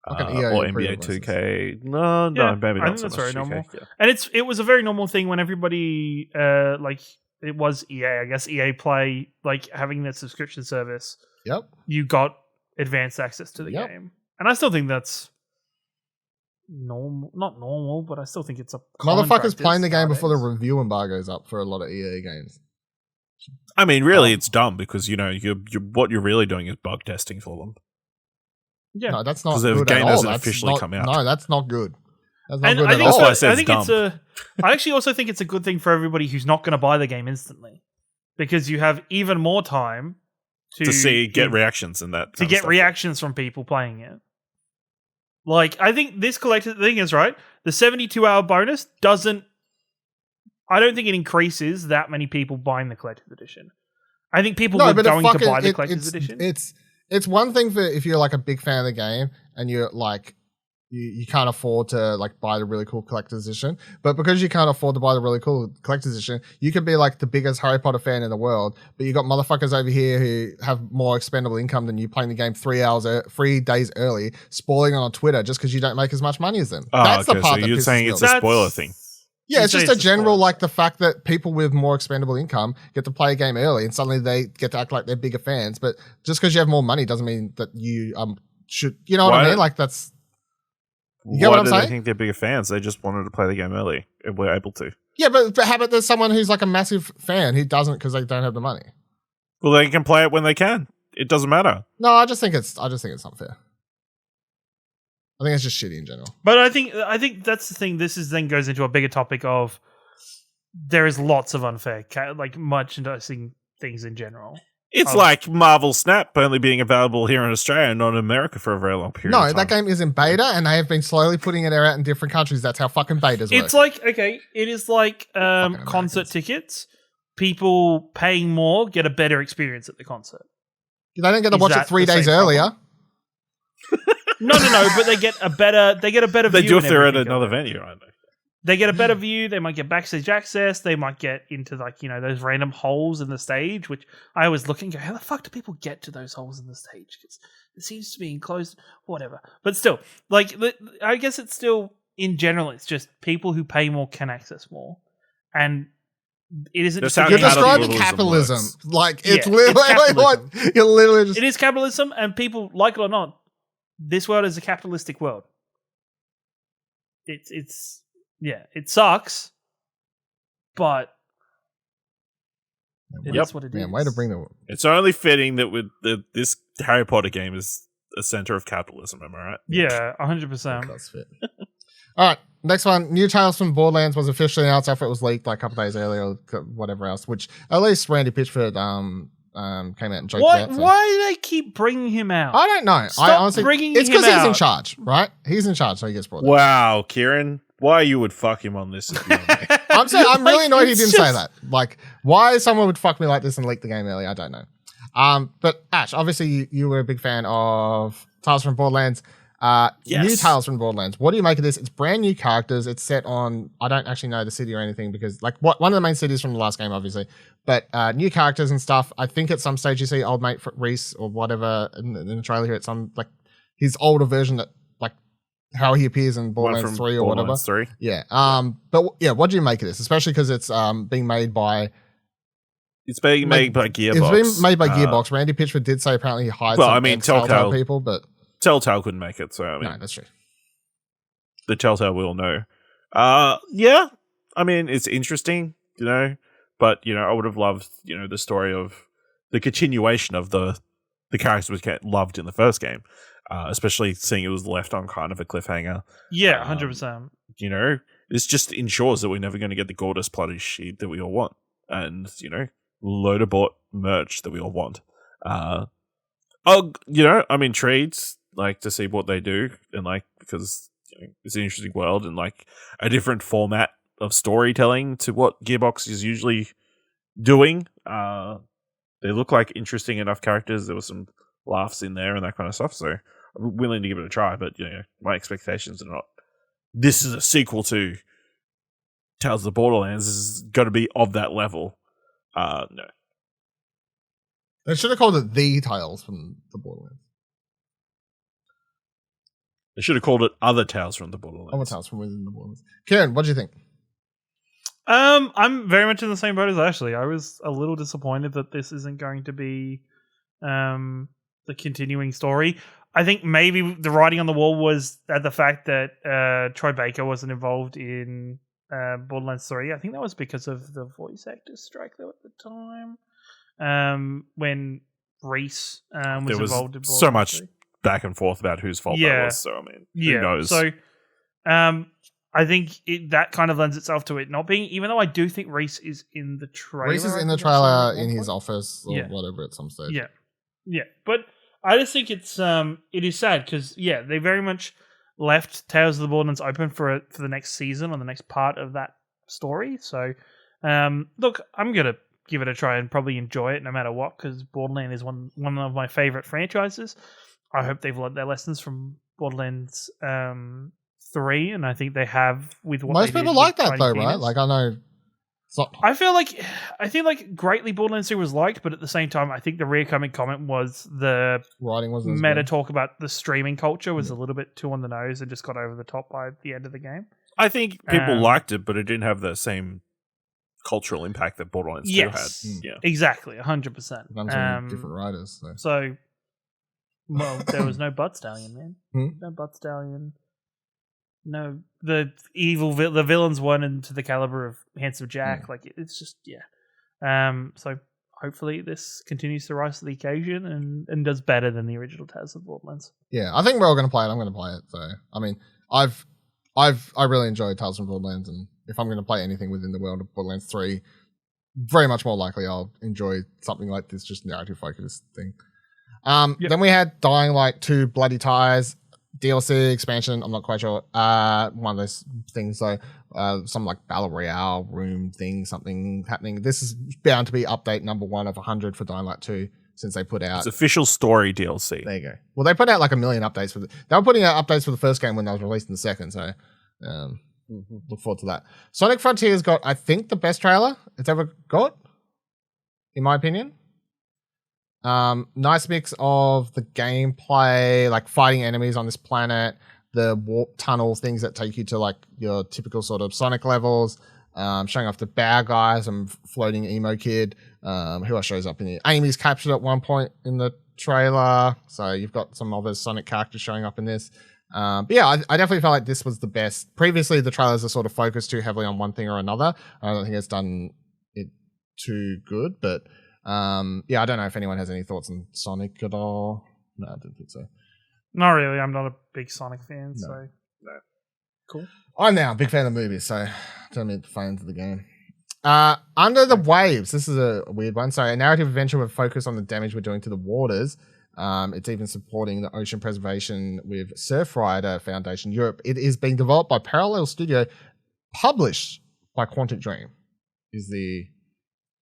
Fucking EA or pre-order NBA 2K. No, Yeah, maybe I not think so that's much very 2K. normal. Yeah. And it was a very normal thing when everybody like it was EA. I guess EA Play, like having that subscription service, Yep. you got advanced access to the Yep. game, and I still think that's normal. Not normal, but I still think it's a common Motherfuckers practice playing the game before the nowadays. review embargo's up for a lot of EA games. I mean, really, it's dumb because you're what you're really doing is bug testing for them. Yeah, No, that's not 'Cause the good game at all. hasn't That's officially not- come out. No, that's not good. That's not and good I at think, That's all. why I said I it's think it's dumb. I actually also think it's a good thing for everybody who's not going to buy the game instantly, because you have even more time to Get reactions and that. to kind of get stuff. reactions from people playing it. Like, I think this collector thing is right. The 72-hour bonus doesn't. I don't think it increases that many people buying the collector's edition. I think people were but going it to buy the fucking- collector's edition. It's one thing for if you're like a big fan of the game and you're like you can't afford to like buy the really cool collector's edition, but because you can't afford to buy the really cool collector's edition, you could be like the biggest Harry Potter fan in the world, but you got motherfuckers over here who have more expendable income than you playing the game 3 days early, spoiling on Twitter just because you don't make as much money as them. Oh, That's okay, the part so that you're pisses saying me it's off. a spoiler thing. Yeah, You it's say just a it's a general spoiler. like the fact that people with more expendable income get to play a game early and suddenly they get to act like they're bigger fans. But just because you have more money doesn't mean that you should. You know what I Why- mean? Like that's. You get Why what I'm do they saying? think they're bigger fans? They just wanted to play the game early and were able to. Yeah, but how about there's someone who's like a massive fan who doesn't because they don't have the money? Well, they can play it when they can. It doesn't matter. No, I just think it's unfair. I think it's just shitty in general. But I think that's the thing. This is then goes into a bigger topic of there is lots of unfair like merchandising things in general. It's Oh. like Marvel Snap only being available here in Australia and not in America for a very long period No, of time. that game is in beta and they have been slowly putting it out in different countries. That's how fucking betas work. It's like it is like Fucking concert Americans. tickets. People paying more get a better experience at the concert. They don't get to Is watch it that 3 the days same earlier. problem? No, but they get a better They view do and if they're at everything of another it. venue, aren't they? They get a better view. They might get backstage access. They might get into those random holes in the stage, which I always look and go, how the fuck do people get to those holes in the stage? Because it seems to be enclosed, whatever. But still, I guess it's still in general, it's just people who pay more can access more, and it isn't. That's just a how You're game- describing capitalism capitalism. works. Like Yeah, it's literally it's what you're literally just. It is capitalism, and people, like it or not, this world is a capitalistic world. It sucks, but it Yep. is what it is. Man, way to bring the. It's only fitting that this Harry Potter game is a center of capitalism. Am I right? Yeah, 100%. That's fit. All right, next one. New Tales from Borderlands was officially announced after it was leaked like a couple days earlier, or whatever else. Which at least Randy Pitchford came out and joked about. So. Why do they keep bringing him out? I don't know. Stop I honestly, bringing it's him because he's in out. charge, right? He's in charge, so he gets brought. up. Wow, Kieran, Why you would fuck him on this is beyond me. I'm saying I'm really annoyed he it's didn't say just- that. Like, why someone would fuck me like this and leak the game early, I don't know. But Ash, obviously you were a big fan of Tales from Borderlands. Yes. New Tales from Borderlands. What do you make of this? It's brand new characters. It's set on, I don't actually know the city or anything because like one of the main cities from the last game, obviously, but new characters and stuff. I think at some stage you see old mate Reese or whatever in the trailer here. It's some like his older version that like how he appears in Borderlands 3 or whatever. 3. Yeah. But yeah, what do you make of this? Especially because it's being made by It's being made by Gearbox. It's been made by Gearbox. Randy Pitchford did say apparently he hired some Telltale people, but Telltale couldn't make it, so I mean, no, that's true. the Telltale will know. Yeah, I mean, it's interesting, but I would have loved, the story of the continuation of the characters we loved in the first game, especially seeing it was left on kind of a cliffhanger. Yeah, 100%. This just ensures that we're never going to get the gorgeous bloody sheet that we all want, and load of bought merch that we all want. I'm intrigued, to see what they do, and because it's an interesting world and a different format of storytelling to what Gearbox is usually doing. They look like interesting enough characters. There were some laughs in there and that kind of stuff. So I'm willing to give it a try, but my expectations are not. This is a sequel to Tales of the Borderlands. This is going to be of that level. No. They should have called it The Tales from the Borderlands. They should have called it Other Tales from the Borderlands. Other Tales from within the Borderlands. Kieran, what do you think? I'm very much in the same boat as Ashley. I was a little disappointed that this isn't going to be the continuing story. I think maybe the writing on the wall was at the fact that Troy Baker wasn't involved in Borderlands 3. I think that was because of the voice actors strike though at the time. When Reese was there was involved in Borderlands so much 3. Back and forth about whose fault that was. So I mean, who knows? So I think that kind of lends itself to it not being, even though I do think Reese is in the trailer. Reese is in the trailer in his office or whatever at some stage. Yeah. But I just think it is sad because they very much left Tales of the Borderlands open for the next season or the next part of that story. So look, I'm gonna give it a try and probably enjoy it no matter what, because Borderlands is one of my favorite franchises. I hope they've learned their lessons from Borderlands 3, and I think they have with what most they people did like with that though, Tiny right? Tina's. I know. I think greatly Borderlands 2 was liked, but at the same time, I think the reoccurring comment was the writing wasn't meta talk about the streaming culture was a little bit too on the nose and just got over the top by the end of the game. I think people liked it, but it didn't have the same cultural impact that Borderlands 2 had. Yeah, exactly, 100%. Different writers. So, well, there was no Butt Stallion, man. No Butt Stallion. No, the villains won into the caliber of Handsome Jack. It's just so hopefully this continues to rise to the occasion and does better than the original Tales of Borderlands. Yeah, I think we're all going to play it. I'm going to play it. So I mean, I really enjoyed Tales from Borderlands, and if I'm going to play anything within the world of Borderlands 3, very much more likely I'll enjoy something like this, just narrative focused thing. Then we had Dying Light 2 Bloody Ties. DLC expansion, I'm not quite sure. One of those things, so some Battle Royale room thing, something happening. This is bound to be update number 1 of 100 for Dying Light 2 since they put out. It's official story DLC. There you go. Well, they put out 1 million updates they were putting out updates for the first game when they was released in the second, so look forward to that. Sonic Frontiers got, I think, the best trailer it's ever got, in my opinion. Nice mix of the gameplay, fighting enemies on this planet, the warp tunnel things that take you to your typical sort of Sonic levels, showing off the bad guys and floating emo kid, who else shows up in here. Amy's captured at one point in the trailer, so you've got some other Sonic characters showing up in this. But yeah, I definitely felt like this was the best. Previously, the trailers are sort of focused too heavily on one thing or another. I don't think it's done it too good, but yeah, I don't know if anyone has any thoughts on Sonic at all. No, I don't think so. Not really. I'm not a big Sonic fan, so no. Cool. I'm now a big fan of movies, so tell me fans of the game. Under the Waves. This is a weird one. So a narrative adventure with focus on the damage we're doing to the waters. It's even supporting the ocean preservation with Surfrider Foundation Europe. It is being developed by Parallel Studio, published by Quantic Dream. Is the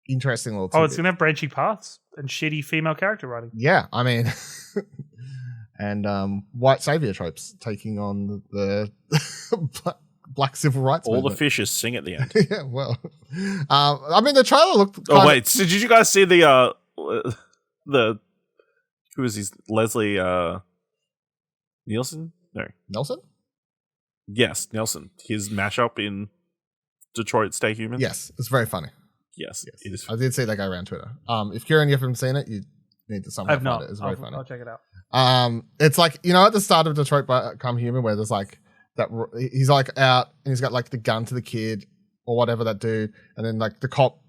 interesting little tidbit. It's going to have branching paths and shitty female character writing. Yeah, I mean, and white savior tropes taking on the black civil rights All movement. the fishes sing at the end. Yeah, well, I mean, the trailer looked. Oh wait, did you guys see the who is his Leslie Nielsen? No, Nelson. yes, Nelson. His mashup in Detroit Stay Human. Yes, it's very funny. Yes, it is. I did see that go around Twitter. If Kieran, you haven't seen it, you need to somehow I've not. find it. It's very funny. I'll check it out. It's like, you know, at the start of Detroit Become Human, where there's like that he's like out and he's got like the gun to the kid or whatever, that dude, and then like the cop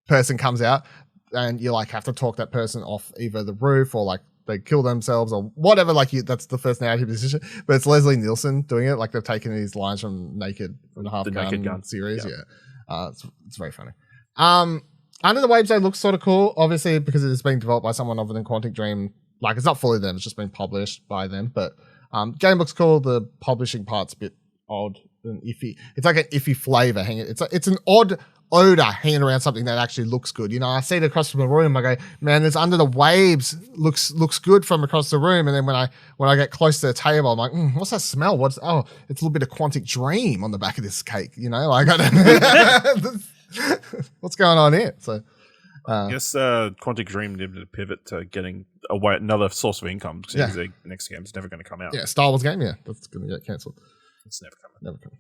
person comes out and you like have to talk that person off either the roof or like they kill themselves or whatever. Like that's the first narrative position, but it's Leslie Nielsen doing it. Like they've taken these lines from Naked, from the Half Gun series. Yeah, it's very funny. Under the Waves Day looks sort of cool, obviously, because it's being developed by someone other than Quantic Dream. Like, it's not fully them, it's just been published by them. But game looks cool. The publishing part's a bit odd and iffy. It's like an iffy flavor hanging. It's an odd odor hanging around something that actually looks good. You know, I see it across from the room. I go, man, there's Under the Waves looks good from across the room. And then when I get close to the table, I'm like, what's that smell? It's a little bit of Quantic Dream on the back of this cake. You know, like I don't. What's going on here? So, I guess Quantic Dream needed to pivot to getting another source of income because the next game is never going to come out. Yeah, Star Wars game, that's going to get cancelled. It's never coming. Never coming.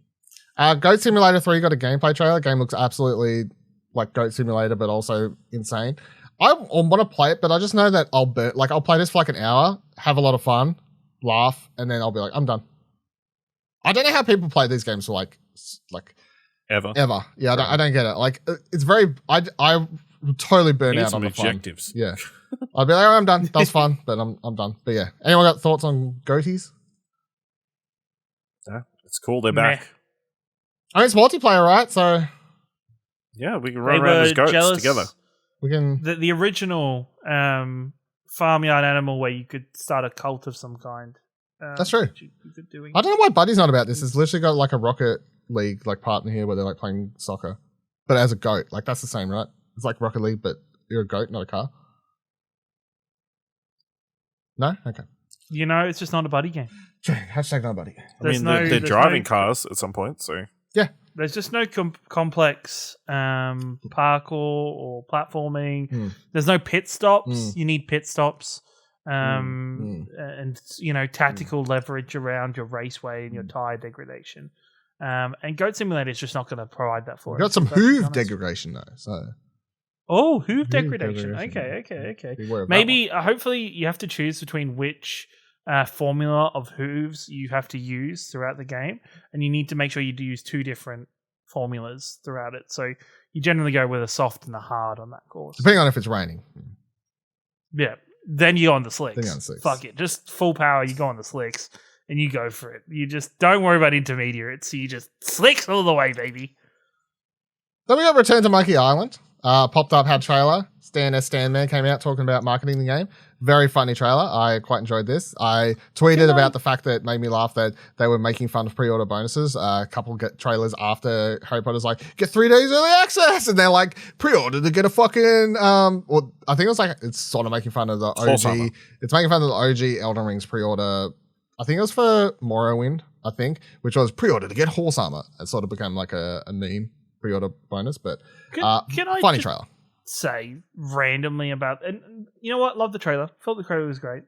Goat Simulator 3 got a gameplay trailer. Game looks absolutely like Goat Simulator, but also insane. I want to play it, but I just know that I'll play this for like an hour, have a lot of fun, laugh, and then I'll be like, I'm done. I don't know how people play these games for like ever. Yeah, I don't get it. Like, it's very. I totally burn out on the objectives. Fun. Yeah, I'd be like, I'm done. That was fun, but I'm done. But yeah, anyone got thoughts on goatees? Yeah, it's cool. They're back. I mean, it's multiplayer, right? So yeah, we can run around as goats together. We can. The original farmyard animal where you could start a cult of some kind. That's true. You could do. I don't know why Buddy's not about this. It's literally got like a Rocket League like partner here where they're like playing soccer, but as a goat. Like that's the same, right? It's like Rocket League, but you're a goat, not a car. No, okay. You know, it's just not a buddy game. Hashtag not a buddy game. I mean, they're driving cars at some point, so yeah. There's just no complex parkour or platforming. There's no pit stops. You need pit stops. And you know, tactical leverage around your raceway and your tire degradation. And Goat Simulator is just not going to provide that for us. Got some hoof degradation though. So hoof degradation. Okay. Maybe hopefully you have to choose between which formula of hooves you have to use throughout the game, and you need to make sure you do use two different formulas throughout it. So you generally go with a soft and a hard on that course, depending on if it's raining. Yeah. Then you go on the slicks. Then you go on the slicks. Fuck it. Just full power, you go on the slicks and you go for it. You just don't worry about intermediates. You just slicks all the way, baby. Then we got Return to Monkey Island. Popped up, had trailer. Stan Man came out talking about marketing the game. Very funny trailer. I quite enjoyed this. I tweeted about the fact that it made me laugh that they were making fun of pre-order bonuses. A couple get trailers after Harry Potter's like, get 3 days early access. And they're like, pre-order to get a fucking, well, I think it was like, it's sort of making fun of the OG. It's making fun of the OG Elden Ring's pre-order. I think it was for Morrowind, I think, which was pre-order to get horse armor. It sort of became like a meme pre-order bonus, but can I funny trailer. Say randomly about, and you know what? Love the trailer. Felt the trailer was great.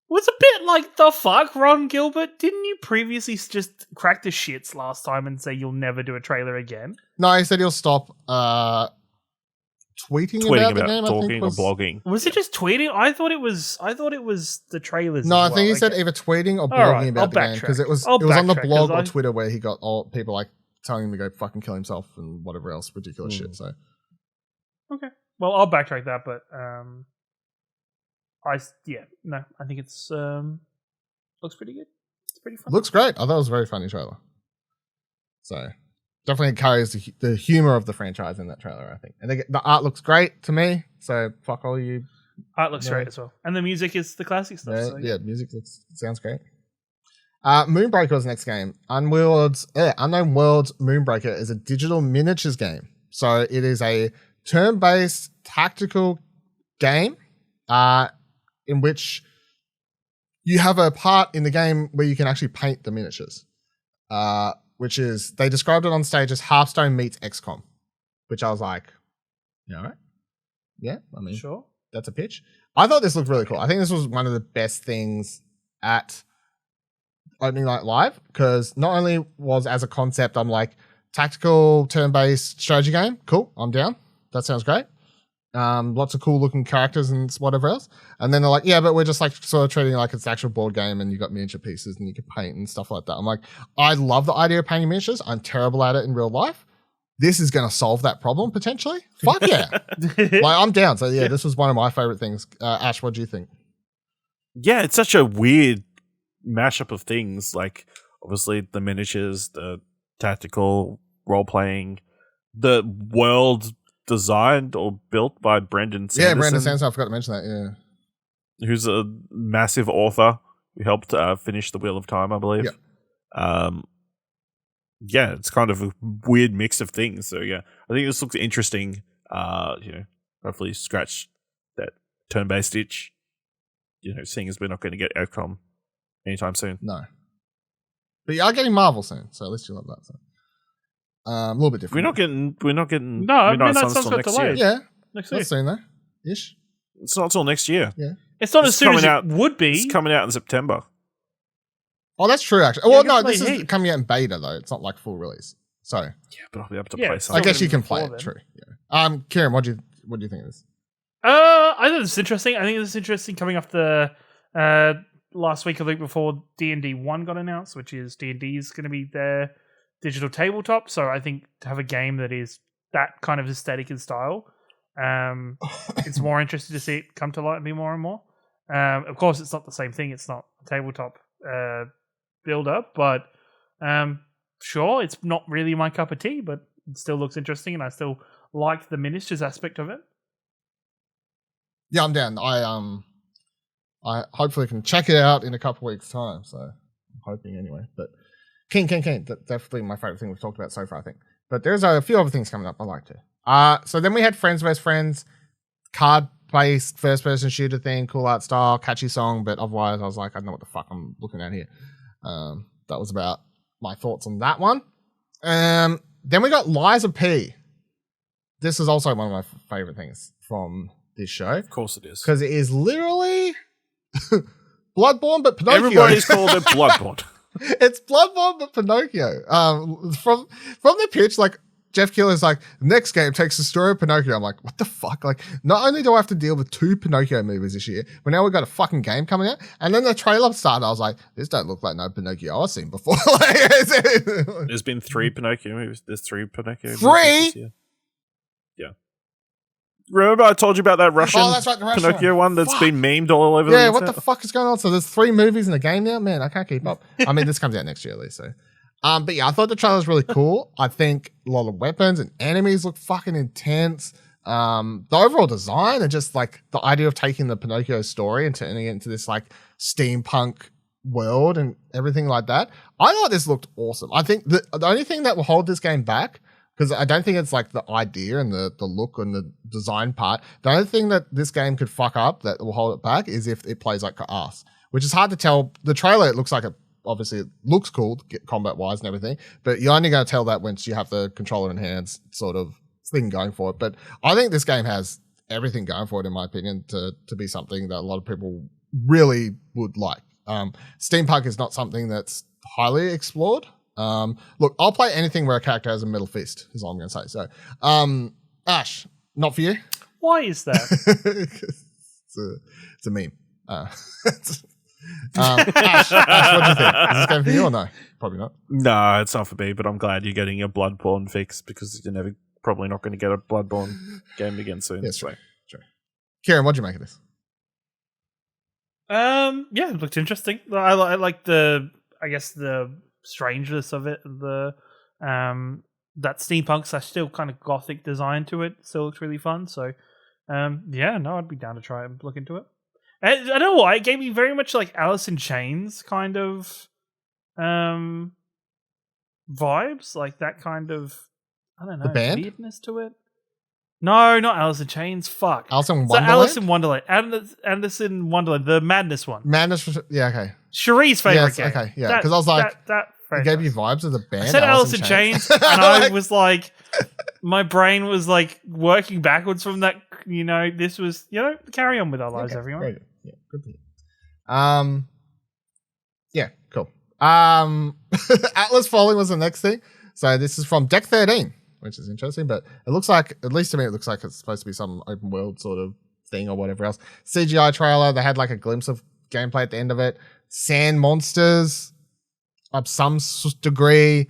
Was a bit like, the fuck, Ron Gilbert? Didn't you previously just crack the shits last time and say you'll never do a trailer again? No, he said he'll stop tweeting about the game. Talking or blogging. Was it just tweeting? I thought it was the trailers. No, I think he said either tweeting or blogging about the game, because it was on the blog or Twitter where he got all people like telling him to go fucking kill himself and whatever else ridiculous shit. So okay, well, I'll backtrack that, but I think it's looks pretty good. It's pretty fun. Looks great. I thought it was a very funny trailer. So definitely carries the humor of the franchise in that trailer, I think. And the art looks great to me. So fuck all you Art looks No. great as well, and the music is the classic stuff. Yeah, So, yeah, music sounds great. Moonbreaker was the next game. Unknown Worlds Moonbreaker is a digital miniatures game. So it is a turn-based tactical game in which you have a part in the game where you can actually paint the miniatures, which is, they described it on stage as Hearthstone meets XCOM, which I was like, you know, yeah, I mean, sure. that's a pitch. I thought this looked really cool. I think this was one of the best things at Opening Night Live, because not only was as a concept, I'm like, tactical turn-based strategy game, cool, I'm down. That sounds great. Lots of cool looking characters and whatever else. And then they're like, yeah, but we're just like sort of treating it like it's an actual board game and you got miniature pieces and you can paint and stuff like that. I'm like, I love the idea of painting miniatures. I'm terrible at it in real life. This is going to solve that problem potentially. Fuck yeah. Like, I'm down. So yeah, this was one of my favorite things. Ash, what do you think? Yeah, it's such a weird mashup of things. Like, obviously the miniatures, the tactical role playing, the world designed or built by Brendan Sanderson. Yeah, Brendan Sanderson. I forgot to mention that. Yeah, who's a massive author who helped finish The Wheel of Time, I believe. Yeah. Yeah, it's kind of a weird mix of things. So yeah, I think this looks interesting. Hopefully scratch that turn-based itch. Seeing as we're not going to get XCOM anytime soon. No. But you are getting Marvel soon, so at least you love that. So. A little bit different. We're not getting No, Midnight Midnight Suns Suns till got next delayed. year. Yeah, Next not year. soon though. Ish. It's not till next year. Yeah. It's not It's as soon as coming out- it would be. It's coming out in September. Oh, that's true. Actually, Yeah, well, I no, can this play is heaps. coming out in beta though. It's not like full release. So Yeah, but I'll be able to Yeah, play it's I something. guess you gonna can be play before it. then. True. Yeah. Kieran, what do you think of this? I think it's interesting. I think it's interesting coming off the last week or the week before D&D 1 got announced, which is D&D is going to be their digital tabletop. So I think to have a game that is that kind of aesthetic and style, it's more interesting to see it come to light and be more and more. Of course, it's not the same thing. It's not a tabletop builder, but sure, it's not really my cup of tea, but it still looks interesting, and I still like the miniatures aspect of it. Yeah, I'm down. I hopefully can check it out in a couple weeks' time. So I'm hoping anyway. But King, that's definitely my favorite thing we've talked about so far, I think. But there's a few other things coming up I like to. So then we had Friends vs. Friends, card-based first-person shooter thing, cool art style, catchy song, but otherwise I was like, I don't know what the fuck I'm looking at here. That was about my thoughts on that one. Then we got Liza P. This is also one of my favorite things from this show. Of course it is. Because it is literally Bloodborne, but Pinocchio. Everybody's called it Bloodborne. It's Bloodborne, but Pinocchio. From the pitch, like, Jeff Keighley's like, next game takes the story of Pinocchio. I'm like, what the fuck? Like, not only do I have to deal with 2 Pinocchio movies this year, but now we've got a fucking game coming out. And then the trailer started. I was like, this don't look like no Pinocchio I've seen before. There's been 3 Pinocchio movies. There's 3 Pinocchio 3? movies this year. Yeah. Remember I told you about that Russian that's right, the Russian Pinocchio one that's Fuck. been memed all over the Yeah, internet? what the fuck is going on? So there's 3 movies in a game now? Man, I can't keep up. I mean, this comes out next year at least, so. But yeah, I thought the trailer was really cool. I think a lot of weapons and enemies look fucking intense. The overall design and just like the idea of taking the Pinocchio story and turning it into this like steampunk world and everything like that. I thought this looked awesome. I think the only thing that will hold this game back, because I don't think it's like the idea and the look and the design part. The only thing that this game could fuck up that will hold it back is if it plays like ass, which is hard to tell. The trailer, it looks like obviously it looks cool combat wise and everything, but you're only going to tell that once you have the controller in hands sort of thing going for it. But I think this game has everything going for it, in my opinion, to be something that a lot of people really would like. Steampunk is not something that's highly explored. Look, I'll play anything where a character has a metal fist, is all I'm going to say. So, Ash, not for you? Why is that? it's a meme. Ash, what do you think? Is this game for you or no? Probably not. No, it's not for me, but I'm glad you're getting a Bloodborne fix because you're probably not going to get a Bloodborne game again soon. Yes, true. Kieran, what do you make of this? Yeah, it looked interesting. I like the strangeness of it. The that steampunk / still kind of gothic design to it still looks really fun. So I'd be down to try and look into it. I don't know why, it gave me very much like Alice in Chains kind of vibes, like that kind of, I don't know, The band? weirdness to it. No, not Alice in Chains. Fuck. Alice in So Wonderland? Alice in Wonderland. Alice in Wonderland, the madness one. Madness. Yeah, okay. Cherie's favorite Yes, game. okay, yeah. Because I was like, that it gave you vibes of the band. I said Alice in Chains, and I was like, my brain was like working backwards from that. This was, carry on with our lives, everyone. Very good. Yeah, good to hear. Yeah, cool. Atlas Falling was the next thing. So this is from Deck 13, which is interesting, but it looks like, at least to me, it looks like it's supposed to be some open world sort of thing or whatever else. CGI trailer, they had like a glimpse of gameplay at the end of it. Sand monsters, of some degree,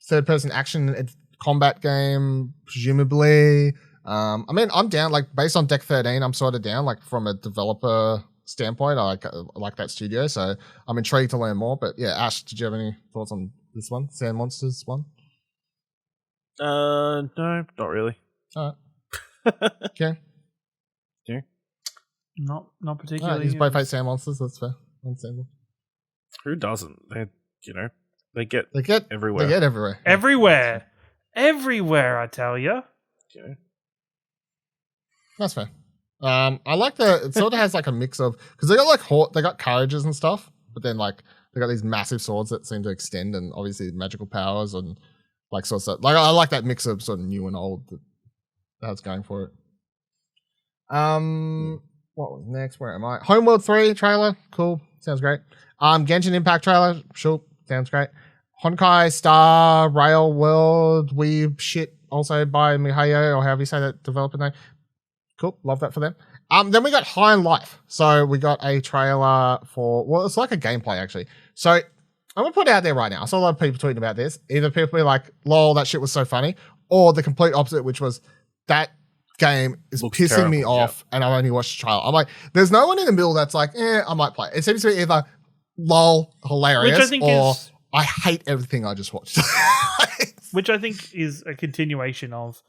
third-person action combat game, presumably. I mean, I'm down, like, based on Deck 13, I'm sort of down, like, from a developer standpoint. I like that studio, so I'm intrigued to learn more. But yeah, Ash, did you have any thoughts on this one? Sand Monsters one? No, not really. All right. Okay. Yeah. Not All particularly. right, he's both hate Sand Monsters, that's fair. Understandable. Who doesn't? They get They get everywhere. They get everywhere. Everywhere, I tell you. Okay. That's fair. I like it sort of has like a mix of, because they got like they got carriages and stuff, but then like they got these massive swords that seem to extend, and obviously magical powers and like sorts of, like I like that mix of sort of new and old that's going for it. What was next? Where am I? Homeworld 3 trailer, cool, sounds great. Genshin Impact trailer, sure, sounds great. Honkai Star Rail World Weeb shit, also by Mihayo, or however you say that developer name. Cool, love that for them. Then we got High on Life. So we got a trailer for, well, it's like a gameplay actually. So I'm gonna put it out there right now. I saw a lot of people tweeting about this. Either people be like, lol, that shit was so funny, or the complete opposite, which was that game is Looks pissing terrible, me off, and I only watched the trailer. I'm like, there's no one in the middle that's like, I might play it. It seems to be either lol, hilarious, Which I think or is, I hate everything I just watched. which I think is a continuation of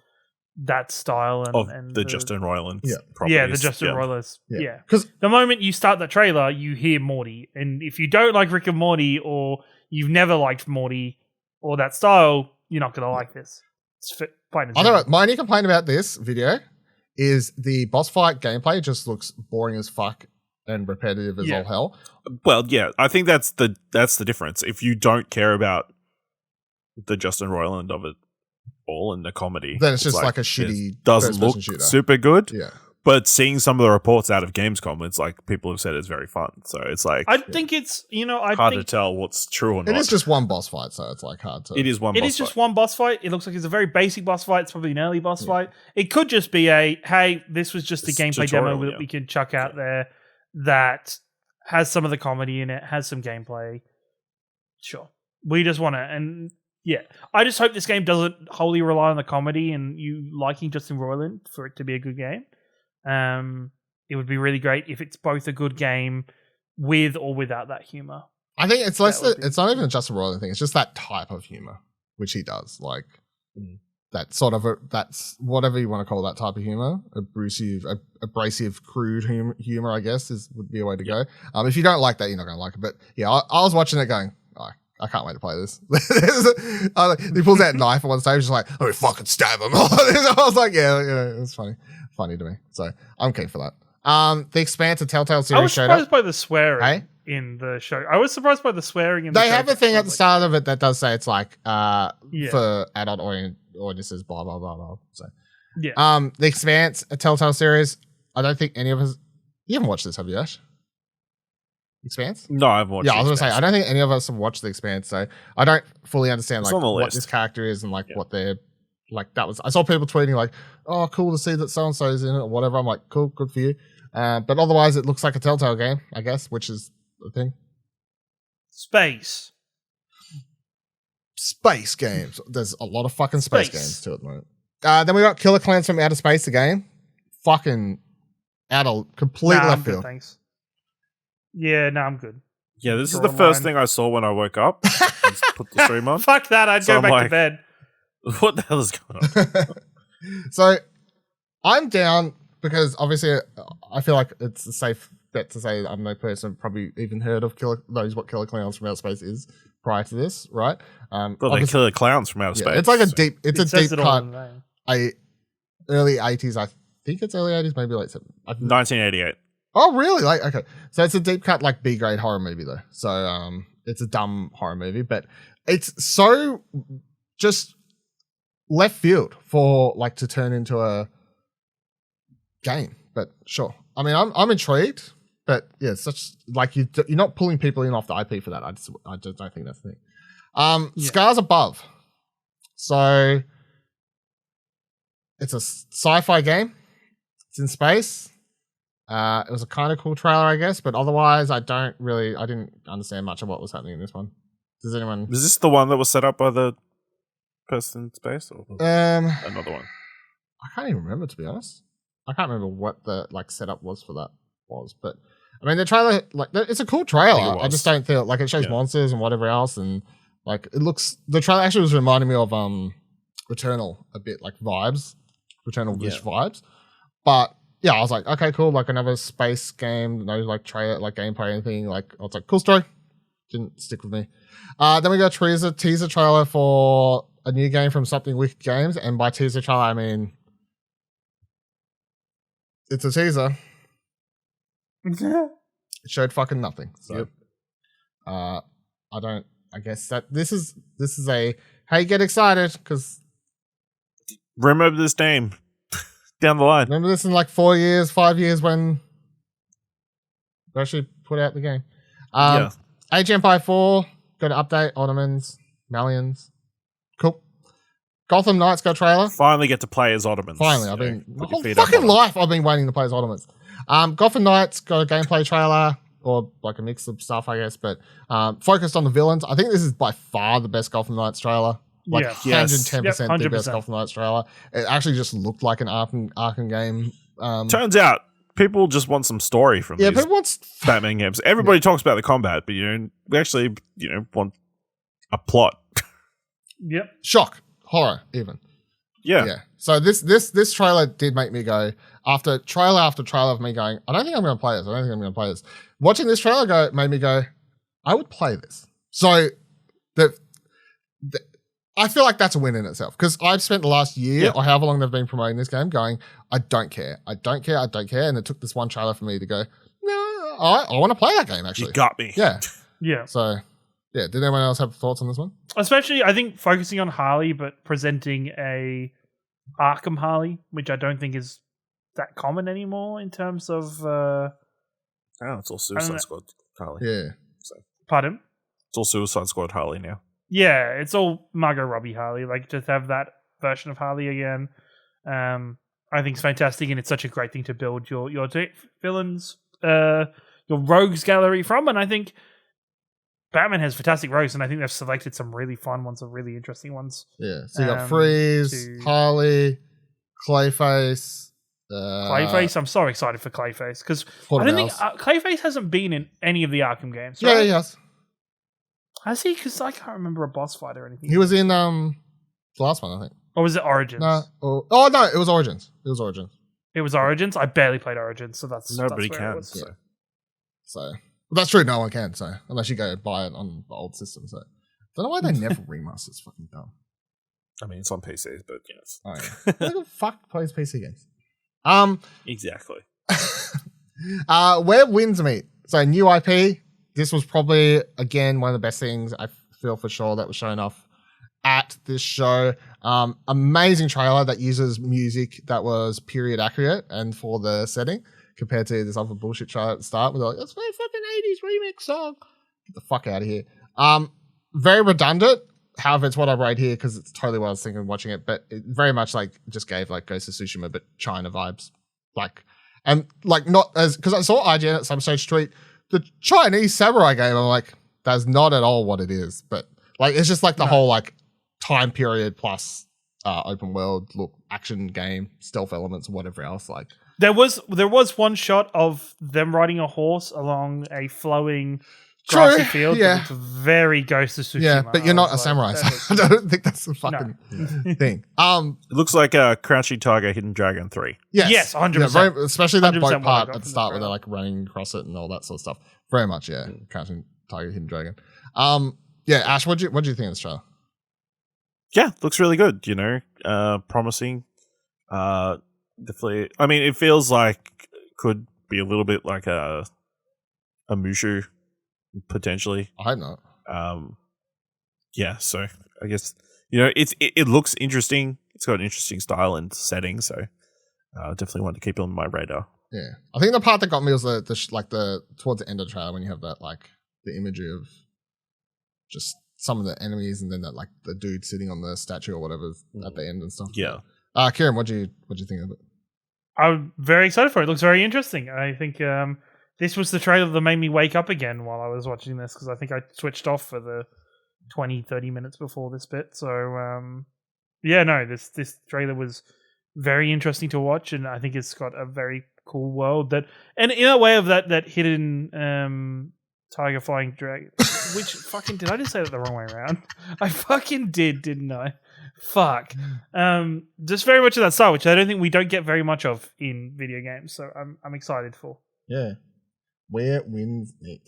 that style and the Justin Roiland. Yeah. the Justin Roiland. Yeah. Because The moment you start that trailer, you hear Morty. And if you don't like Rick and Morty, or you've never liked Morty or that style, you're not going to like this. It's plain and simple. my only complaint about this video is the boss fight gameplay just looks boring as fuck and repetitive as all hell. Well, yeah, I think that's the difference. If you don't care about the Justin Roiland of it all and the comedy, Then it's just like a shitty it doesn't first-person look shooter. super good. Yeah. But seeing some of the reports out of Gamescom, it's like people have said it's very fun. So it's like I think it's, hard to tell what's true or not. It is just one boss fight, so it's like hard to. It is one. It boss is just fight. one boss fight. It looks like it's a very basic boss fight. It's probably an early boss fight. It could just be hey, this was just a It's gameplay tutorial, demo that yeah. we can chuck out there that has some of the comedy in it, has some gameplay. Sure. We just want to, and yeah, I just hope this game doesn't wholly rely on the comedy and you liking Justin Roiland for it to be a good game. It would be really great if it's both a good game with or without that humor. I think it's less. That would be- It's not even a Justin Roiland thing. It's just that type of humor, which he does. Like that sort of that's whatever you want to call that type of humor. Abrasive, crude humor. I guess would be a way to go. If you don't like that, you're not going to like it. But yeah, I was watching it going, I can't wait to play this. He pulls that knife at one stage, just like, oh, we fucking stab him. I was like, yeah, it's funny to me. So I'm keen for that. The Expanse of Telltale series I was showed surprised up. by the swearing Hey? in the show. I was surprised by the swearing in the They show. have a thing at the Like, start of it that does say it's like Yeah. for adult audiences, blah blah blah blah. So Yeah. The Expanse, a Telltale series. I don't think any of us. You haven't watched this, have you, Ash? Expanse? No, I haven't watched. Yeah, I was gonna say Expanse. I don't think any of us have watched The Expanse, so I don't fully understand It's like on the what list. this character is and like what they're like. That was I saw people tweeting like, "Oh, cool to see that so and so's in it" or whatever. I'm like, "Cool, good for you." But otherwise, it looks like a Telltale game, I guess, which is the thing. Space. Space games. There's a lot of fucking space Space. games too at the moment. Then we got Killer Clans from Outer Space again. Fucking complete Nah, I'm left good, field. thanks. Yeah, no, I'm good. Yeah, this is Draw the a first line. thing I saw when I woke up. Just put the stream on. Fuck that, I'd So go I'm back to like- bed. What the hell is going on? So I'm down because obviously I feel like it's a safe bet to say that I'm no person probably even heard of knows what Killer Clowns from Outer Space is prior to this, right? Well, they Killer Clowns from Outer Space. It's like a deep, it's a says deep it all cut. in there. Early 80s, I think it's early 80s, maybe late 1988. Oh, really? Like, okay. So it's a deep cut, like B grade horror movie though. So it's a dumb horror movie, but it's so just left field for like to turn into a game. But sure. I mean, I'm intrigued, but yeah, such like you're not pulling people in off the IP for that. I just don't think that's the thing. Scars Above. So it's a sci-fi game. It's in space. It was a kind of cool trailer, I guess, but otherwise, I didn't understand much of what was happening in this one. Does anyone? Is this the one that was set up by the person in space, or another one? I can't even remember, to be honest. I can't remember what the like setup was for that but I mean, the trailer, like, it's a cool trailer. I just don't feel like it shows monsters and whatever else, and like it looks. The trailer actually was reminding me of Returnal a bit, like vibes, Returnal-ish vibes, but. Yeah, I was like, okay, cool, like another space game, no like trailer, like gameplay or anything. Like, I was like, cool story. Didn't stick with me. Then we got a teaser trailer for a new game from Something Wicked Games, and by teaser trailer I mean it's a teaser. It showed fucking nothing. So, I guess that this is a hey, get excited because remember this name. Down the line. Remember this in like 4 years, 5 years when they actually put out the game. Age of Empire 4, got an update, Ottomans, Malians. Cool. Gotham Knights got a trailer. Finally get to play as Ottomans. Finally, I've been my whole fucking life I've been waiting to play as Ottomans. Gotham Knights got a gameplay trailer, or like a mix of stuff, I guess, but focused on the villains. I think this is by far the best Gotham Knights trailer. Like 110% the best Gotham Knights trailer. It actually just looked like an Arkham game. Turns out people just want some story from these people want Batman games. Everybody talks about the combat, but we actually want a plot. Yep. Shock, horror, even. Yeah. So this trailer did make me go after trailer of me going, I don't think I'm going to play this. Watching this trailer made me go, I would play this. So I feel like that's a win in itself because I've spent the last year or however long they've been promoting this game going, I don't care. And it took this one trailer for me to go, no, I want to play that game actually. You got me. Yeah. Yeah. So, yeah. Did anyone else have thoughts on this one? Especially, I think, focusing on Harley, but presenting a Arkham Harley, which I don't think is that common anymore in terms of... it's all Suicide Squad Harley. Yeah. So. Pardon? It's all Suicide Squad Harley now. Yeah, it's all Margot Robbie Harley. Like, just have that version of Harley again. I think it's fantastic, and it's such a great thing to build your villains, your rogues gallery from. And I think Batman has fantastic rogues, and I think they've selected some really fun ones, some really interesting ones. Yeah, so you got Freeze, Harley, Clayface. Clayface, I'm so excited for Clayface because I don't think Clayface hasn't been in any of the Arkham games. Right? Yeah, he has. Has he? Because I can't remember a boss fight or anything. He was in the last one, I think. Or was it Origins? No. No, it was Origins. It was Origins. I barely played Origins, so that's nobody that's can. So well, that's true. No one can. So unless you go buy it on the old system. So don't know why they never remaster. It's fucking dumb. I mean, it's on PCs, but yes. Oh, yeah. Who the fuck plays PC games? Exactly. Where wins meet. So new IP. This was probably, again, one of the best things I feel for sure that was shown off at this show. Amazing trailer that uses music that was period accurate and for the setting compared to this other bullshit trailer at the start. We're like, that's my fucking 80s remix song. Get the fuck out of here. Very redundant. However, it's what I write here because it's totally what I was thinking of watching it. But it very much like just gave like Ghost of Tsushima, but China vibes. Not as, because I saw IGN at some stage tweet, the Chinese samurai game. I'm like, that's not at all what it is. But like, it's just like the whole like time period plus open world look action game, stealth elements, whatever else. Like there was one shot of them riding a horse along a flowing grassy field. yeah. That looks very Ghost of Tsushima. Yeah, but you're not a was samurai, that so looks- I don't think that's the fucking thing. It looks like a Crouching Tiger, Hidden Dragon 3. Yes, 100%. Yeah, especially that 100% boat what I part got at the from the start where they're trailer. like running across it and all that sort of stuff. Very much, yeah. Crouching Tiger, Hidden Dragon. Yeah, Ash, what do you think of this trailer? Yeah, looks really good, promising. Definitely. I mean, it feels like could be a little bit like a Mushu, potentially. I hope not. Yeah, so I guess it looks interesting. It's got an interesting style and setting, so definitely want to keep it on my radar. Yeah, I think the part that got me was the towards the end of the trailer when you have that like the imagery of just some of the enemies and then that like the dude sitting on the statue or whatever at the end and stuff. Yeah. Kieran, what do you think of it? I'm very excited for it. It looks very interesting. I think this was the trailer that made me wake up again while I was watching this because I think I switched off for the 20-30 minutes before this bit. So this trailer was very interesting to watch, and I think it's got a very cool world and in a way of that hidden tiger flying dragon. Which fucking did I just say that the wrong way around? I fucking did, didn't I? Fuck. Just very much of that style, which I don't think we don't get very much of in video games. So I'm excited for. Yeah. Where wins it?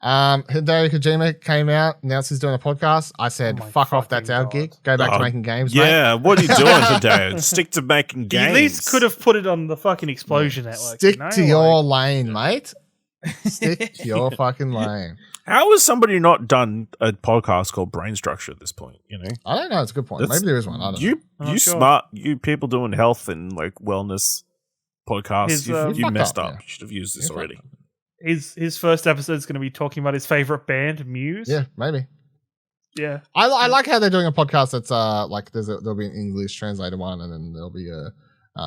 Hideo Kojima came out, announced he's doing a podcast. I said, fuck off, that's our gig. Go back to making games, mate. Yeah, what are you doing today? Stick to making games. You at least could have put it on the fucking Explosion Network. Stick to your lane, mate. Stick to your fucking lane. How has somebody not done a podcast called Brain Structure at this point? I don't know. It's a good point. Maybe there is one. I don't know. Smart, you people doing health and like wellness podcasts, you messed up. Yeah. You should have used this already. His first episode is going to be talking about his favorite band, Muse. Yeah, maybe. Yeah, I like how they're doing a podcast that's like there'll be an English translated one and then there'll be a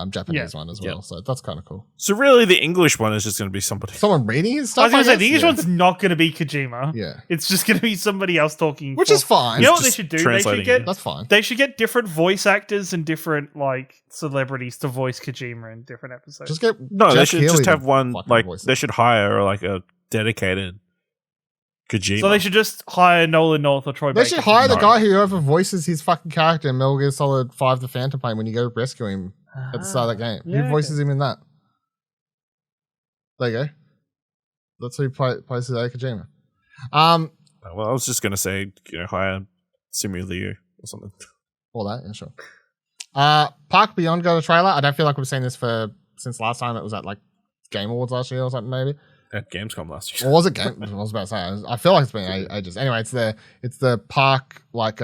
Japanese one as well. Yep. So that's kind of cool. So really, the English one is just going to be someone reading his stuff. I was going to say the English one's not going to be Kojima. Yeah, it's just going to be somebody else talking, which is fine. You know what they should do? That's fine. They should get different voice actors and different like celebrities to voice Kojima in different episodes. They should just have one. Like they should hire like a dedicated Kojima. So they should just hire Nolan North or Troy Baker. They should hire the guy who voices his fucking character in Metal Gear Solid 5 The Phantom Pain when you go rescue him at the start of that game. Yeah, who voices him in that? There you go. That's who plays Hideo Kojima. Well, I was just going to say, hire Simu Liu or something. All that, yeah, sure. Park Beyond got a trailer. I don't feel like we've seen this since last time. It was at like Game Awards last year or something, maybe. At Gamescom last year. Or was it Game? I was about to say. I feel like it's been ages. Anyway, it's the park like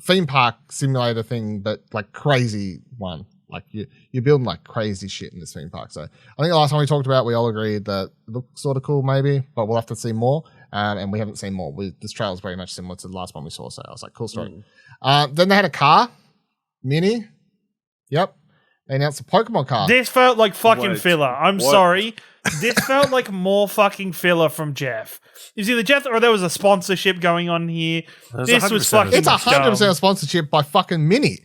theme park simulator thing, but like crazy one. Like you're building like crazy shit in this theme park. So I think the last time we talked about, we all agreed that it looked sort of cool, maybe, but we'll have to see more. And we haven't seen more. This trailer is very much similar to the last one we saw. So I was like, cool story. Then they had a car, Mini. Yep. They announced a Pokemon car. This felt like fucking filler. I'm sorry. This felt like more fucking filler from Jeff. You see, the Jeff, or there was a sponsorship going on here. This was fucking. It's 100% a sponsorship by fucking Mini.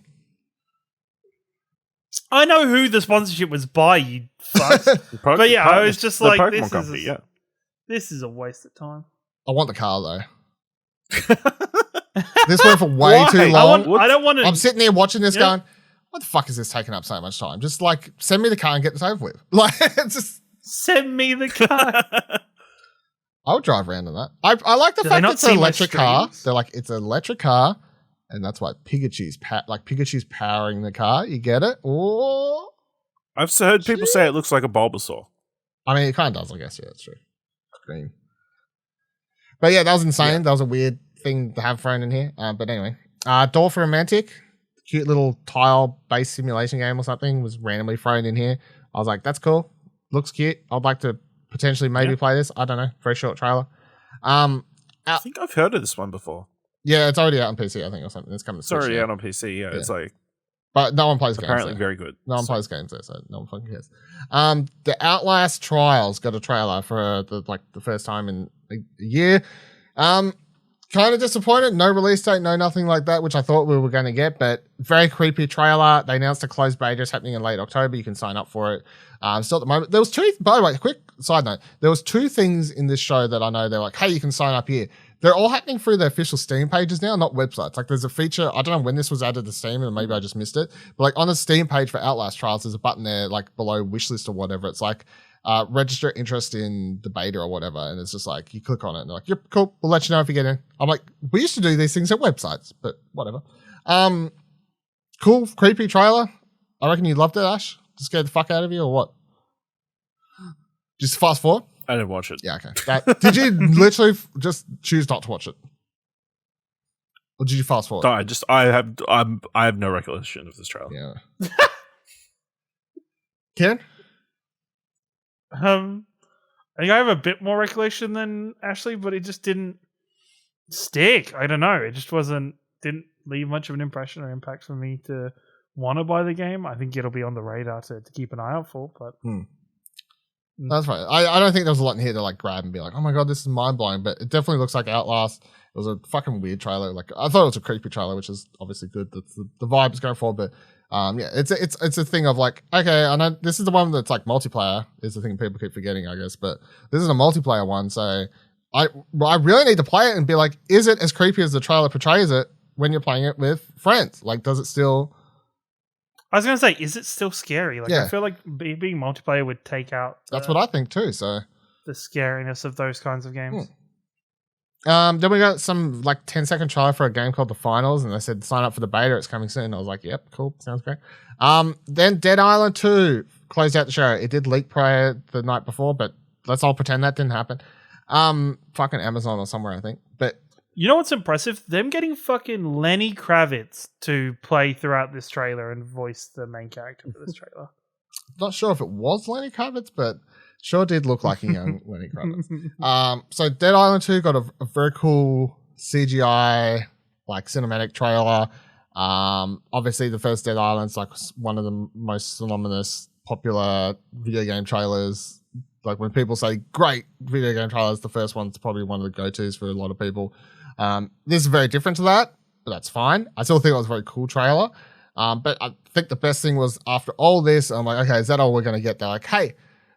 I know who the sponsorship was by, you fucks. But yeah, I was just like, this is a waste of time. I want the car though. This went for way too long. I don't want to. I'm sitting there watching this going, what the fuck is this taking up so much time? Just like send me the car and get this over with. Like just send me the car. I would drive around in that. I like the fact it's an electric car. They're like, it's an electric car, and that's why Pikachu's powering the car. You get it? Oh, I've heard people say it looks like a Bulbasaur. I mean, it kind of does. I guess that's true. Green. But yeah, that was insane. Yeah. That was a weird thing to have thrown in here. But anyway, Door for Romantic, cute little tile-based simulation game or something, was randomly thrown in here. I was like, that's cool. Looks cute. I'd like to potentially maybe play this. I don't know. Very short trailer. I think I've heard of this one before. Yeah, it's already out on PC, I think, or something. It's coming. It's already out on PC. Yeah, it's like. But no one plays games. Apparently, very good. No one plays games there, so no one fucking cares. The Outlast Trials got a trailer for the first time in a year. kind of disappointed. No release date, no nothing like that, which I thought we were going to get, but very creepy trailer. They announced a closed beta is happening in late October. You can sign up for it. Still at the moment. There was two, by the way, quick side note. There was two things in this show that I know they're like, hey, you can sign up here. They're all happening through the official Steam pages now, not websites. Like there's a feature, I don't know when this was added to Steam and maybe I just missed it, but like on the Steam page for Outlast Trials, there's a button there like below wishlist or whatever. It's like register interest in the beta or whatever. And it's just like, you click on it and they're like, yep, cool. We'll let you know if you get in. I'm like, we used to do these things at websites, but whatever. Cool, creepy trailer. I reckon you loved it, Ash. Just scared the fuck out of you or what? Just fast forward? I didn't watch it. Yeah, okay. Did you literally just choose not to watch it? Or did you fast forward? No, I have no recollection of this trailer. Yeah. Ken? I think I have a bit more recollection than Ashley, but it just didn't stick. I don't know. It just didn't leave much of an impression or impact for me to want to buy the game. I think it'll be on the radar to keep an eye out for, but that's right. I don't think there was a lot in here to like grab and be like, oh my god, this is mind blowing. But it definitely looks like Outlast. It was a fucking weird trailer. Like I thought it was a creepy trailer, which is obviously good. The vibe is going forward. But yeah, it's a thing of like, okay, I know this is the one that's like multiplayer. Is the thing people keep forgetting, I guess. But this is a multiplayer one, so I really need to play it and be like, is it as creepy as the trailer portrays it when you're playing it with friends? Like, does it still? I was going to say, is it still scary? Like, Yeah. I feel like being multiplayer would take out That's what I think too. So the scariness of those kinds of games. then we got some like 10-second trailer for a game called The Finals, and they said sign up for the beta. It's coming soon. I was like, yep, cool, sounds great. Then Dead Island 2 closed out the show. It did leak prior the night before, but let's all pretend that didn't happen. Fucking Amazon or somewhere, I think. But You know what's impressive? Them getting fucking Lenny Kravitz to play throughout this trailer and voice the main character for this trailer. not sure if it was Lenny Kravitz, but sure did look like a young Lenny Kravitz. So Dead Island 2 got a very cool CGI like cinematic trailer. Obviously the first Dead Island's like one of the most synonymous popular video game trailers. Like when people say great video game trailers, the first one's probably one of the go-tos for a lot of people. This is very different to that, but that's fine. I still think it was a very cool trailer. But I think the best thing was after all this, I'm like, okay, is that all we're going to get? They're like, hey,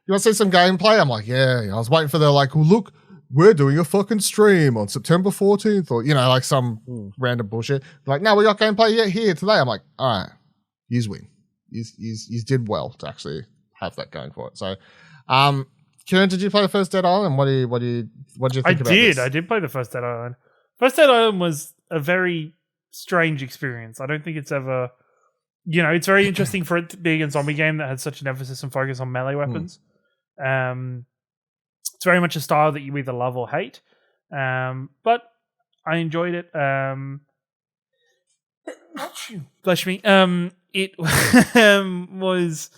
you want to see some gameplay? I'm like, yeah. I was waiting for they're like, well, look, we're doing a fucking stream on September 14th or, like some random bullshit. They're like, no, we got gameplay here today. I'm like, all right, yous win. Yous did well to actually have that going for it. So, Kieran, did you play the first Dead Island? What do you think about this? I did play the first Dead Island. First Dead Island was a very strange experience. I don't think it's ever, it's very interesting for it being a zombie game that had such an emphasis and focus on melee weapons. It's very much a style that you either love or hate. But I enjoyed it. Bless me. It was,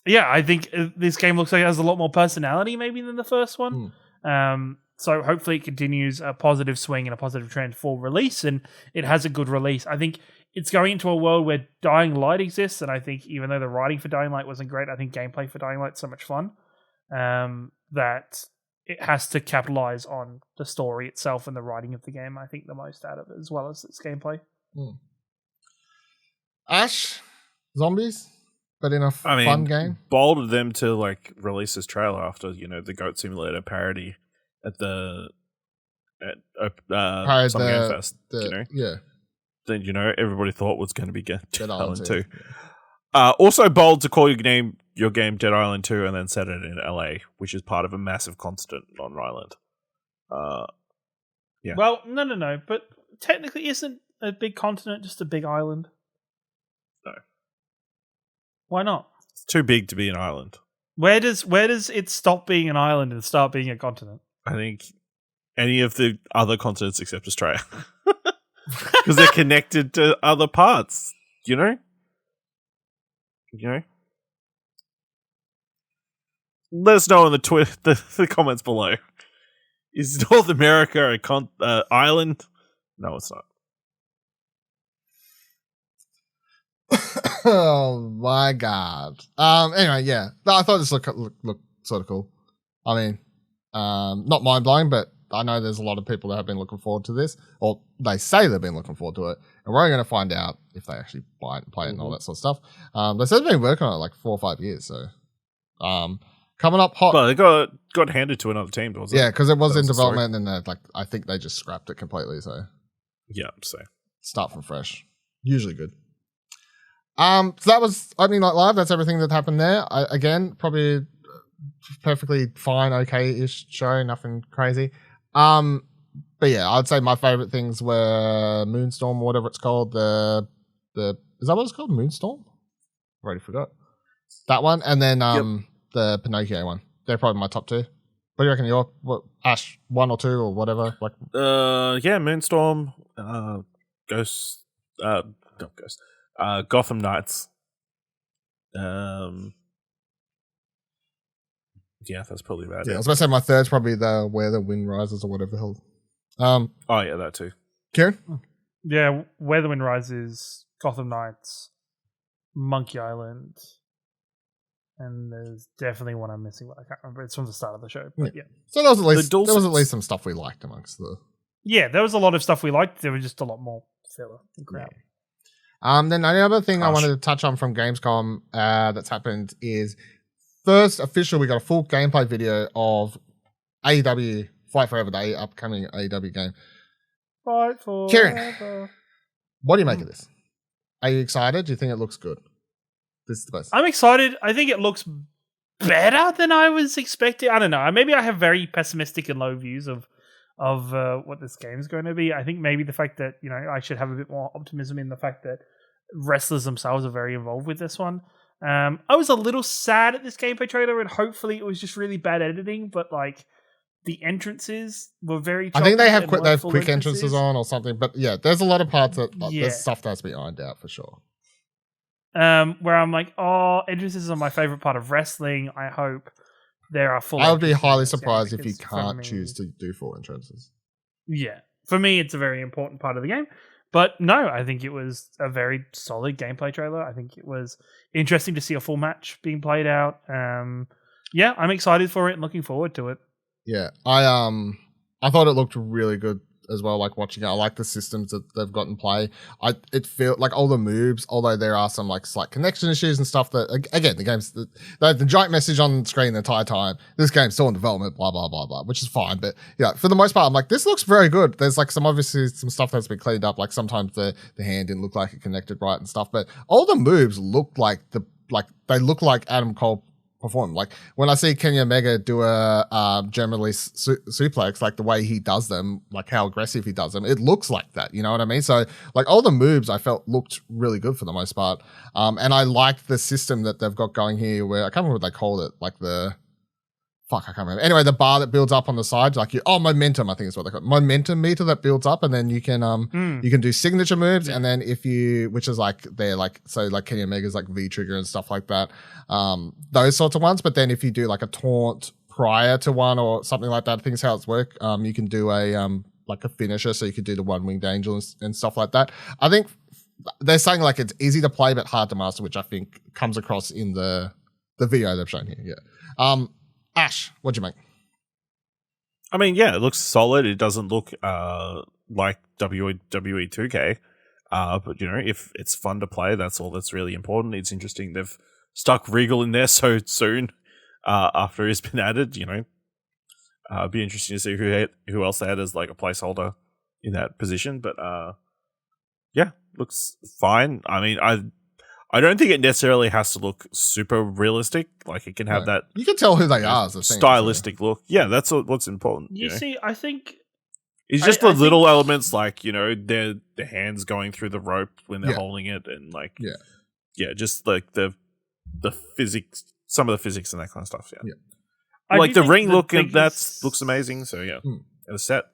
yeah, I think this game looks like it has a lot more personality maybe than the first one. So hopefully it continues a positive swing and a positive trend for release, and it has a good release. I think it's going into a world where Dying Light exists, and I think even though the writing for Dying Light wasn't great, I think gameplay for Dying Light's so much fun that it has to capitalize on the story itself and the writing of the game, I think, the most out of it, as well as its gameplay. Ash, zombies, but in a fun game. Bold of them to like release this trailer after the Goat Simulator parody at Summer Game Fest. Yeah. Then everybody thought was going to be Dead Island 2. Yeah. Also bold to call your game Dead Island 2 and then set it in LA, which is part of a massive continent on Island. Yeah. Well, no, but technically isn't a big continent just a big island? No. Why not? It's too big to be an island. Where does it stop being an island and start being a continent? I think any of the other continents except Australia. Because they're connected to other parts, Let us know in the comments below. Is North America a island? No, it's not. Oh my god. Anyway, yeah. I thought this looked sort of cool. I mean, not mind blowing, but I know there's a lot of people that have been looking forward to this, or they say they've been looking forward to it, and we're going to find out if they actually buy it and play it and all that sort of stuff. They said they've been working on it like 4 or 5 years, so coming up hot. Well, they got handed to another team, wasn't it? Yeah, because it was in development, and I think they just scrapped it completely. So yeah, so start from fresh, usually good. So that was Opening Night Live. That's everything that happened there. Again, probably perfectly fine, okay-ish show, nothing crazy. But yeah, I'd say my favorite things were Moonstorm, whatever it's called. The is that what it's called? Moonstorm? I already forgot that one, and then the Pinocchio one. They're probably my top 2. What do you reckon? Ash 1 or 2 or whatever? Like, yeah, Moonstorm, Ghost, not Ghost. Gotham Knights. Yeah, that's probably about it. I was going to say my third's probably the Where the Wind Rises or whatever the hell. Oh yeah, that too. Kieran? Yeah, Where the Wind Rises, Gotham Knights, Monkey Island, and there's definitely one I'm missing. I can't remember. It's from the start of the show. But yeah. So there was at least some stuff we liked amongst the. Yeah, there was a lot of stuff we liked. There was just a lot more filler and crap. Then the other thing I wanted to touch on from Gamescom that's happened is first official, we got a full gameplay video of AEW Fight Forever, the upcoming AEW game. Fight Forever. Kieran, what do you make of this? Are you excited? Do you think it looks good? This is the best. I'm excited. I think it looks better than I was expecting. I don't know. Maybe I have very pessimistic and low views of what this game is going to be. I think maybe the fact that, I should have a bit more optimism in the fact that wrestlers themselves are very involved with this one. I was a little sad at this gameplay trailer, and hopefully it was just really bad editing, but the entrances were very choppy. I think they have quick entrances on or something, but yeah, there's a lot of parts that there's stuff that's been ironed out for sure. Where I'm like, entrances are my favorite part of wrestling. I hope there are full. I would be highly surprised if you can't choose to do full entrances. Yeah, for me, it's a very important part of the game. But no, I think it was a very solid gameplay trailer. I think it was interesting to see a full match being played out. Yeah, I'm excited for it and looking forward to it. Yeah, I thought it looked really good as well. Like watching it, I like the systems that they've got in play. It felt like all the moves, although there are some slight connection issues and stuff. That again, the game's the giant message on the screen the entire time. This game's still in development, blah blah blah blah, which is fine. But yeah, for the most part, I'm like, this looks very good. There's obviously some stuff that's been cleaned up. Like sometimes the hand didn't look like it connected right and stuff. But all the moves looked they look like Adam Cole perform. Like when I see Kenny Omega do a German release suplex, the way he does them, how aggressive he does them, it looks like that. You know what I mean? So all the moves I felt looked really good for the most part. And I liked the system that they've got going here where I can't remember what they called it, I can't remember. Anyway, the bar that builds up on the sides, momentum, I think is what they call it. Momentum meter that builds up, and then you can you can do signature moves, and then which is Kenny Omega's V trigger and stuff like that. Those sorts of ones. But then if you do a taunt prior to one or something like that, I think is how it's work. You can do a finisher, so you could do the one winged angel and stuff like that. I think they're saying it's easy to play but hard to master, which I think comes across in the video they've shown here. Yeah. Ash, what'd you make? I mean, yeah, it looks solid. It doesn't look like WWE 2K. But, if it's fun to play, that's all that's really important. It's interesting they've stuck Regal in there so soon after he's been added, It'd be interesting to see who else they had as a placeholder in that position. But, yeah, looks fine. I mean, I don't think it necessarily has to look super realistic. It can have that. You can tell who they are as a stylistic look. Yeah, that's what's important. You see, I think it's just the little elements, their hands going through the rope when they're holding it, and just the physics, some of the physics and that kind of stuff. Yeah. The ring look looks amazing. So yeah, and the set.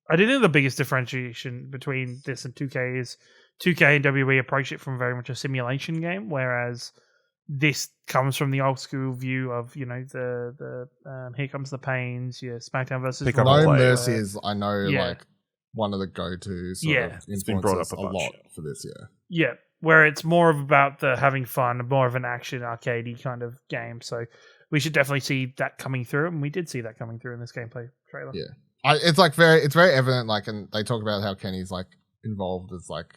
I do think the biggest differentiation between this and 2K is 2K and WWE approach it from very much a simulation game, whereas this comes from the old school view of the Here Comes the Pains, SmackDown versus Raw. No Mercy is one of the go-tos. It's been brought up a lot for this. Where it's more about the having fun, more of an action arcadey kind of game. So we should definitely see that coming through, and we did see that coming through in this gameplay trailer. Yeah. It's very evident, like, and they talk about how Kenny's like involved as like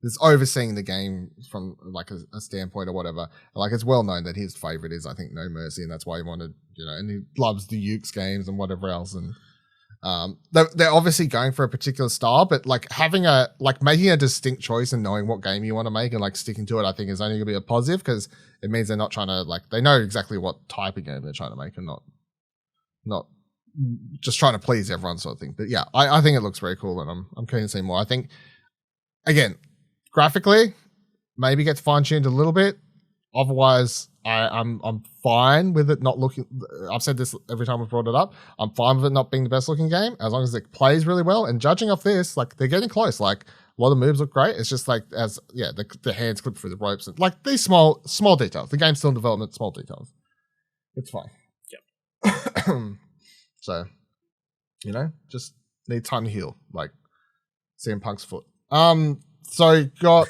this overseeing the game from like a standpoint or whatever. Like, it's well known that his favorite is, I think, No Mercy, and that's why he wanted, and he loves the Ukes games and whatever else. And they're obviously going for a particular style, but like making a distinct choice and knowing what game you want to make and like sticking to it, I think is only gonna be a positive, because it means they're not trying to, like, they know exactly what type of game they're trying to make and not just trying to please everyone sort of thing. But yeah, I think it looks very cool, and I'm keen to see more. I think, again, graphically, maybe gets fine-tuned a little bit. Otherwise, I'm fine with it not looking. I've said this every time we've brought it up. I'm fine with it not being the best looking game, as long as it plays really well. And judging off this, like, they're getting close. Like, a lot of moves look great. It's just like, the hands clip through the ropes, and like these small details. The game's still in development, small details. It's fine. Yep. So, just need time to heal, like CM Punk's foot. So got,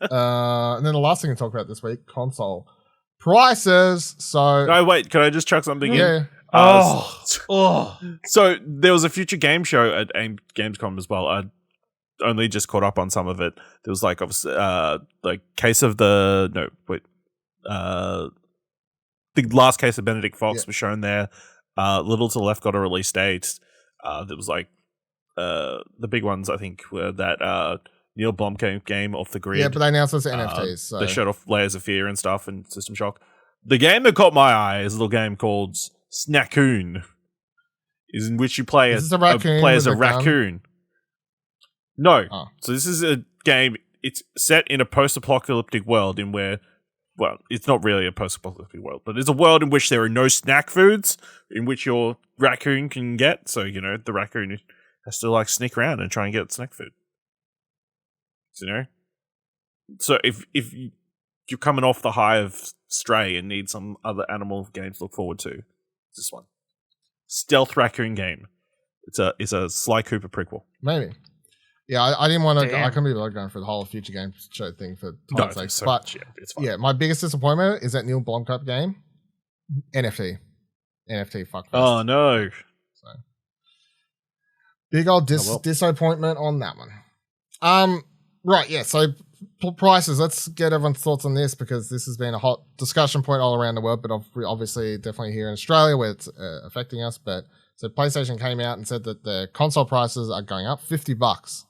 and then the last thing to talk about this week, console prices. So, no, wait, can I just chuck something in? Yeah. So there was a future game show at Gamescom as well. I only just caught up on some of it. There was like, obviously, like case of the last case of Benedict Fox was shown there. Little to the Left got a release date. There was like the big ones, I think, were that Neil Blomkamp game Off the Grid. Yeah, but they announced those NFTs. So. They showed off Layers of Fear and stuff and System Shock. The game that caught my eye is a little game called Snackoon, is in which you play as a raccoon. No. Oh. So this is a game, it's set in a post-apocalyptic world in where, well, it's not really a post-apocalyptic world, but it's a world in which there are no snack foods in which your raccoon can get. So, the raccoon has to like sneak around and try and get snack food. So if you're coming off the high of Stray and need some other animal game to look forward to, it's this one. Stealth raccoon game. It's a Sly Cooper prequel. Maybe. Yeah, I didn't want to. I couldn't be going for the whole future game show thing for time's sake. So but it's fine. Yeah, my biggest disappointment is that Neil Blomkamp game. NFT, fuck. Oh no. So big old disappointment on that one. Right, yeah. So prices. Let's get everyone's thoughts on this, because this has been a hot discussion point all around the world, but obviously definitely here in Australia where it's affecting us. But so PlayStation came out and said that the console prices are going up $50.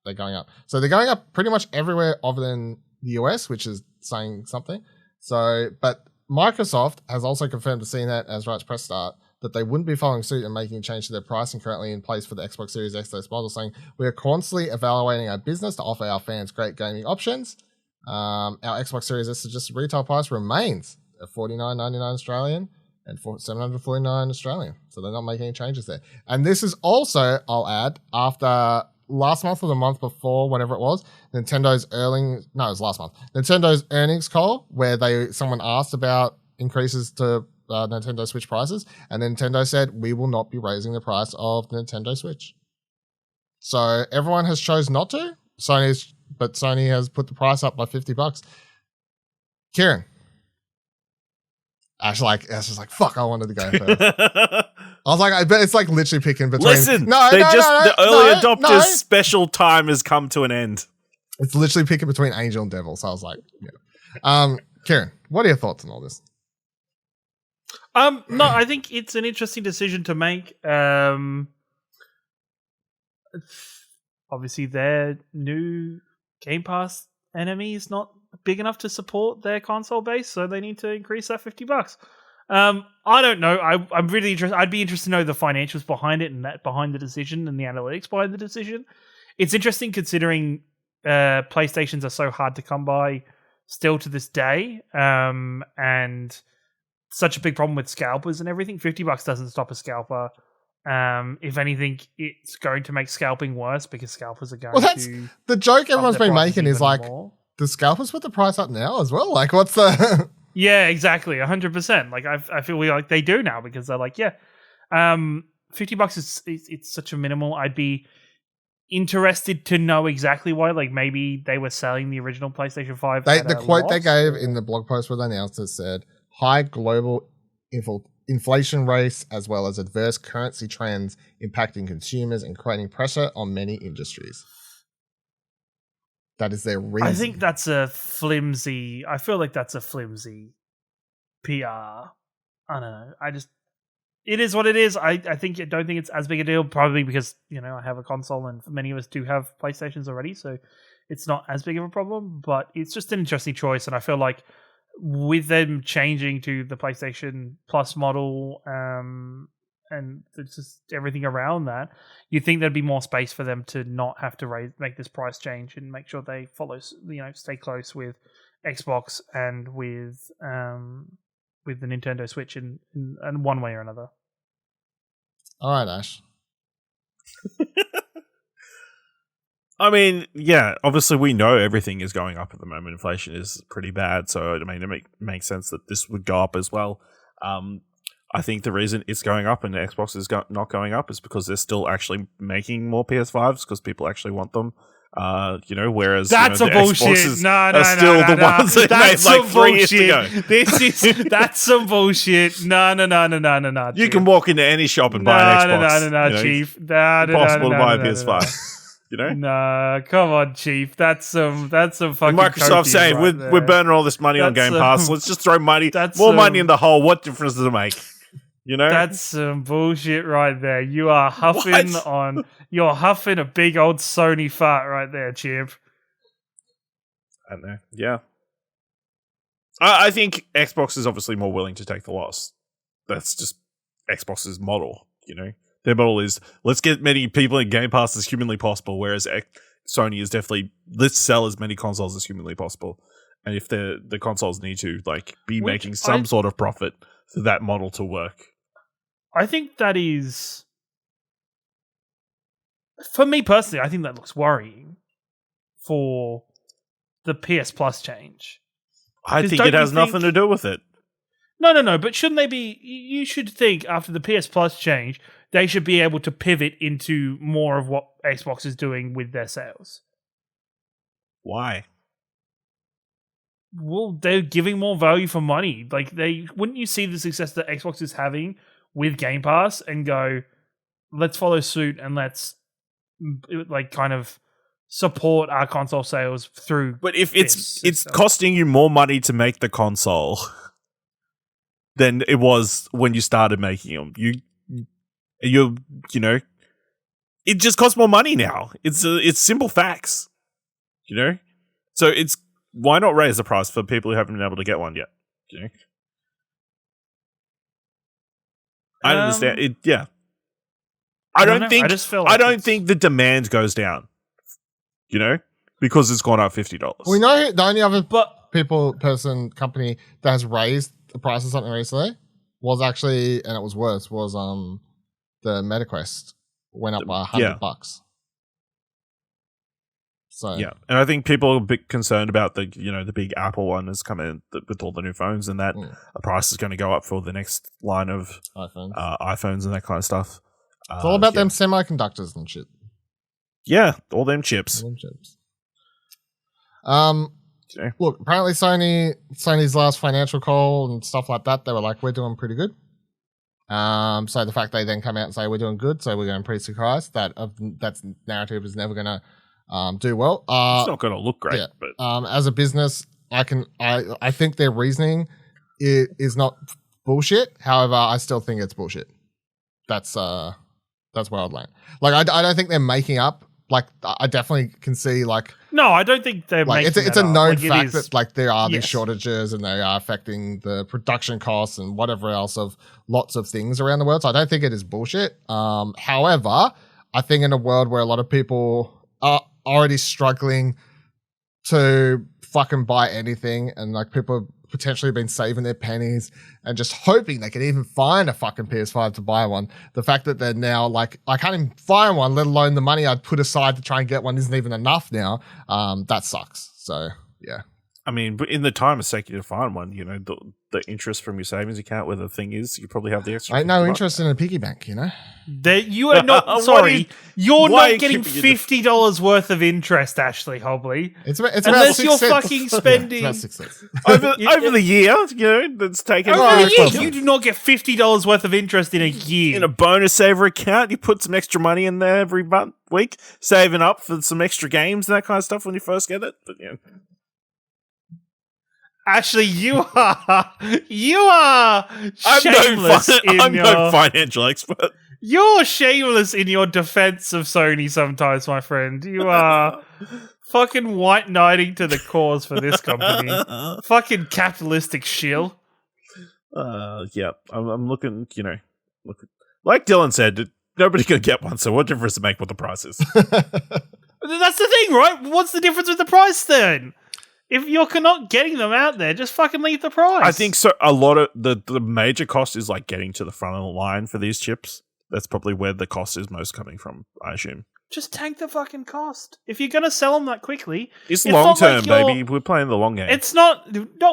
They're going up. So they're going up pretty much everywhere other than the US, which is saying something. So, but Microsoft has also confirmed to CNET, as writes Press Start, that they wouldn't be following suit and making a change to their pricing currently in place for the Xbox Series X model, saying, "We are constantly evaluating our business to offer our fans great gaming options. Our Xbox Series S suggested retail price remains at $49.99 Australian and $749 Australian. So they're not making any changes there. And this is also, I'll add, after last month or the month before, whenever it was, Nintendo's earnings call, where someone asked about increases to Nintendo Switch prices, and Nintendo said, we will not be raising the price of the Nintendo Switch. So everyone has chose not to. But Sony has put the price up by $50. Kieran. Ash just like, fuck, I wanted to go first. I was like, I bet it's like literally picking between. Listen, the early adopters special time has come to an end. It's literally picking between Angel and Devil. So I was like, yeah. Kieran, what are your thoughts on all this? No, I think it's an interesting decision to make. Obviously, their new Game Pass enemy is not big enough to support their console base, so they need to increase that $50. I don't know. I'm really interested. I'd be interested to know the financials behind it and that behind the decision and the analytics behind the decision. It's interesting considering PlayStations are so hard to come by still to this day, and such a big problem with scalpers and everything. $50 doesn't stop a scalper. If anything, it's going to make scalping worse because scalpers are going to. The joke everyone's been making is like, the scalpers put the price up now as well? Like, what's the. Yeah, exactly. 100%. Like, I feel like they do now because they're like, yeah, $50 is it's such a minimal. I'd be interested to know exactly why. Like, maybe they were selling the original PlayStation 5. The quote they gave in the blog post where they announced it said, high global inflation rates, as well as adverse currency trends impacting consumers and creating pressure on many industries. That is their reason. I think that's a flimsy. I feel like that's a flimsy PR. I don't know. It is what it is. I don't think it's as big a deal, probably because, I have a console and many of us do have PlayStations already, so it's not as big of a problem, but it's just an interesting choice. And I feel like with them changing to the PlayStation Plus model, and just everything around that, you think there'd be more space for them to not have to make this price change and make sure they follow, stay close with Xbox and with the Nintendo Switch in one way or another. All right, Ash. I mean, yeah, obviously we know everything is going up at the moment. Inflation is pretty bad. So, I mean, it makes sense that this would go up as well. I think the reason it's going up and the Xbox is not going up is because they're still actually making more PS5s because people actually want them. Whereas that's the bullshit. Xboxes No, are still the ones that that's made like 3 years ago. That's some bullshit. No. You can walk into any shop and buy an Xbox. No, Chief. Impossible to buy a PS5. Nah, come on, Chief. That's some fucking Microsoft saying we're burning all this money on Game Pass. Let's just throw money in the hole. What difference does it make? That's some bullshit right there. You are huffing you're huffing a big old Sony fart right there, Chip. I don't know. Yeah. I think Xbox is obviously more willing to take the loss. That's just Xbox's model, Their model is, let's get many people in Game Pass as humanly possible, whereas Sony is definitely, let's sell as many consoles as humanly possible. And if the consoles need to be making some sort of profit for that model to work. I think that is, for me personally, I think that looks worrying for the PS Plus change. I think it has nothing to do with it. No, but shouldn't they be, you should think after the PS Plus change, they should be able to pivot into more of what Xbox is doing with their sales. Why? Well, they're giving more value for money. Wouldn't you see the success that Xbox is having with Game Pass and go, let's follow suit and let's kind of support our console sales through. But if it's costing you more money to make the console than it was when you started making them, it just costs more money now. It's simple facts, So why not raise the price for people who haven't been able to get one yet? I understand it. Yeah, I don't think the demand goes down. Because it's gone up $50. We know the only other company that has raised the price of something recently was actually, and it was worse, was the MetaQuest went up by $100. So yeah, and I think people are a bit concerned about the big Apple one has come in with all the new phones, and that the price is going to go up for the next line of iPhones and that kind of stuff. It's all about them semiconductors and shit. Yeah, all them chips. Look, apparently Sony's last financial call and stuff like that, they were like, we're doing pretty good. So the fact they then come out and say we're doing good, so we're going to be pretty surprised that narrative is never going to do well. It's not going to look great, but as a business, I think their reasoning is not bullshit. However, I still think it's bullshit. That's where I'd land. I don't think they're making up. I definitely can see no, I don't think they're making it's a known fact that there are these shortages and they are affecting the production costs and whatever else of lots of things around the world. So I don't think it is bullshit. However, I think in a world where a lot of people are already struggling to fucking buy anything and people have potentially been saving their pennies and just hoping they can even find a fucking PS5 to buy one. The fact that they're now I can't even find one, let alone the money I'd put aside to try and get one isn't even enough now. That sucks. So yeah. I mean, but in the time it's taking you to find one, you know, the interest from your savings account, where the thing is, you probably have the extra. I ain't no $50. interest in a piggy bank, you know? That you are not sorry. You're not getting $50 worth of interest, Ashley Hobley. It's about unless 6 you're cents. fucking spending Yeah, it's about 6 cents. over the year, you know, that's taken. over a year. 12 You do not get $50 worth of interest in a year. In a bonus saver account, you put some extra money in there every week, saving up for some extra games and that kind of stuff when you first get it. But yeah. Ashley, you are shameless I'm no financial expert. You're shameless in your defense of Sony sometimes, my friend. You are fucking white knighting to the cause for this company. Fucking capitalistic shill. Yeah, I'm looking, you know, like Dylan said, nobody can get one, so what difference does it make what the price is? That's the thing, right? What's the difference with the price then? If you're not getting them out there, just fucking leave the price. I think so. A lot of the major cost is like getting to the front of the line for these chips. That's probably where the cost is most coming from, I assume. Just tank the fucking cost. If you're going to sell them that quickly. It's long term, baby. We're playing the long game. It's not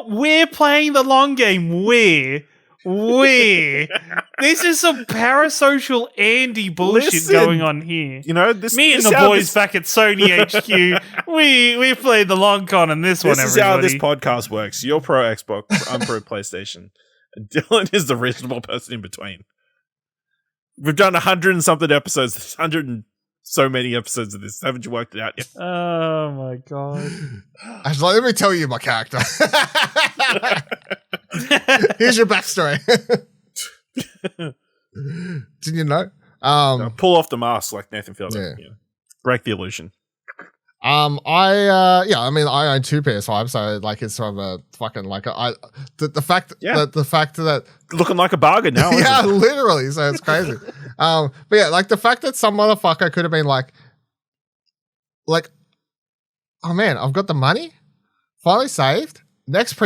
we're playing the long game. We're. This is some parasocial Andy bullshit going on here. You know, me and the boys back at Sony HQ, we played the long con in this one, This is how this podcast works. You're pro Xbox, I'm pro PlayStation. And Dylan is the reasonable person in between. We've done 100 and something episodes. There's 100 and so many episodes of this. Haven't you worked it out yet? Oh my god. Actually, let me tell you my character. Here's your backstory. Did you know? Pull off the mask like Nathan Fielder. Yeah. You know, break the illusion. I own 2 PS5, so like it's sort of a fucking like the fact that Looking like a bargain now. yeah, Isn't it? literally. So it's crazy. But yeah, like the fact that some motherfucker could have been like, oh man, I've got the money, finally saved. Next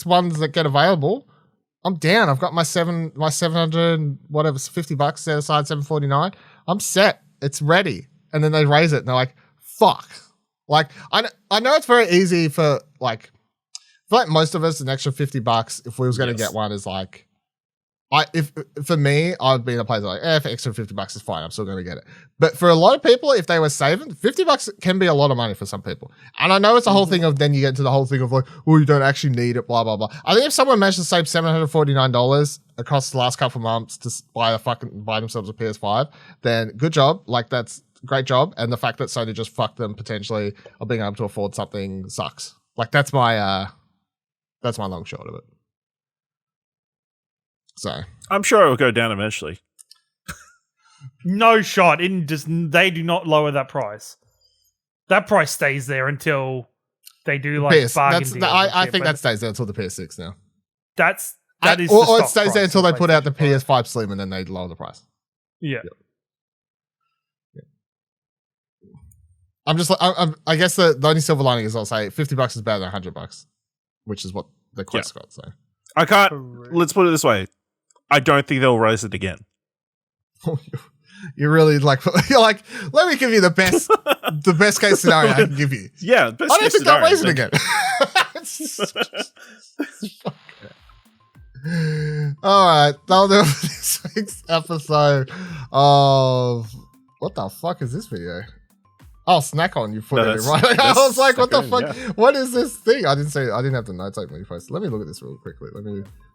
ones that get available, I'm down. I've got my 700 whatever $50 set aside, $749. I'm set. It's ready. And then they raise it and they're like, fuck. Like I know it's very easy for like. I feel like most of us, an extra $50 if we was going to get one is like, if for me, I'd be in a place like, for extra $50 is fine. I'm still going to get it. But for a lot of people, if they were saving, $50 can be a lot of money for some people. And I know it's a whole thing of then you get into the whole thing of like, oh, you don't actually need it, blah, blah, blah. I think if someone managed to save $749 across the last couple of months to buy themselves a PS5, then good job. Like that's a great job. And the fact that Sony just fucked them potentially of being able to afford something sucks. Like that's my long short of it. So I'm sure it will go down eventually. No shot. They do not lower that price. That price stays there until they do like bargain deals. I think that stays there until the PS6 now. That is or it stays there until they put out the PS5 Slim and then they lower the price. Yeah. I'm just like, I guess the only silver lining is I'll say $50 is better than $100, which is what the Quest got. So I can't. Let's put it this way: I don't think they'll raise it again. You're really like, you're like, let me give you the best case scenario I can give you. Yeah, I don't think they'll raise it again. All right, that'll do it for this week's episode of what the fuck is this video? Oh, snack on, you put it in, right? I was like, what the fuck? Yeah. What is this thing? I didn't have the notes open when you posted. Let me look at this real quickly.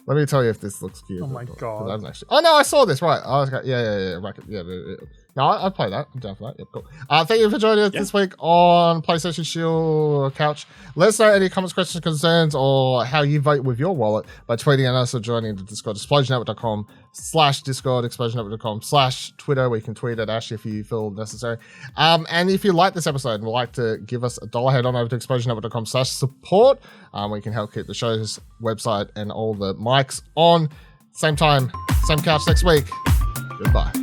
Let me tell you if this looks cute. Oh my god. Oh no, I saw this, right. I was like, yeah. No, I'd play that. I'm down for that. Yep, cool. Thank you for joining us this week on PlayStation Shield Couch. Let us know any comments, questions, concerns, or how you vote with your wallet by tweeting at us or joining the Discord, explosionetwork.com/Discord, explosionetwork.com/Twitter, where you can tweet at Ash if you feel necessary. And if you like this episode and would like to give us $1, head on over to explosionetwork.com/support, where you can help keep the show's website and all the mics on. Same time, same couch next week. Goodbye.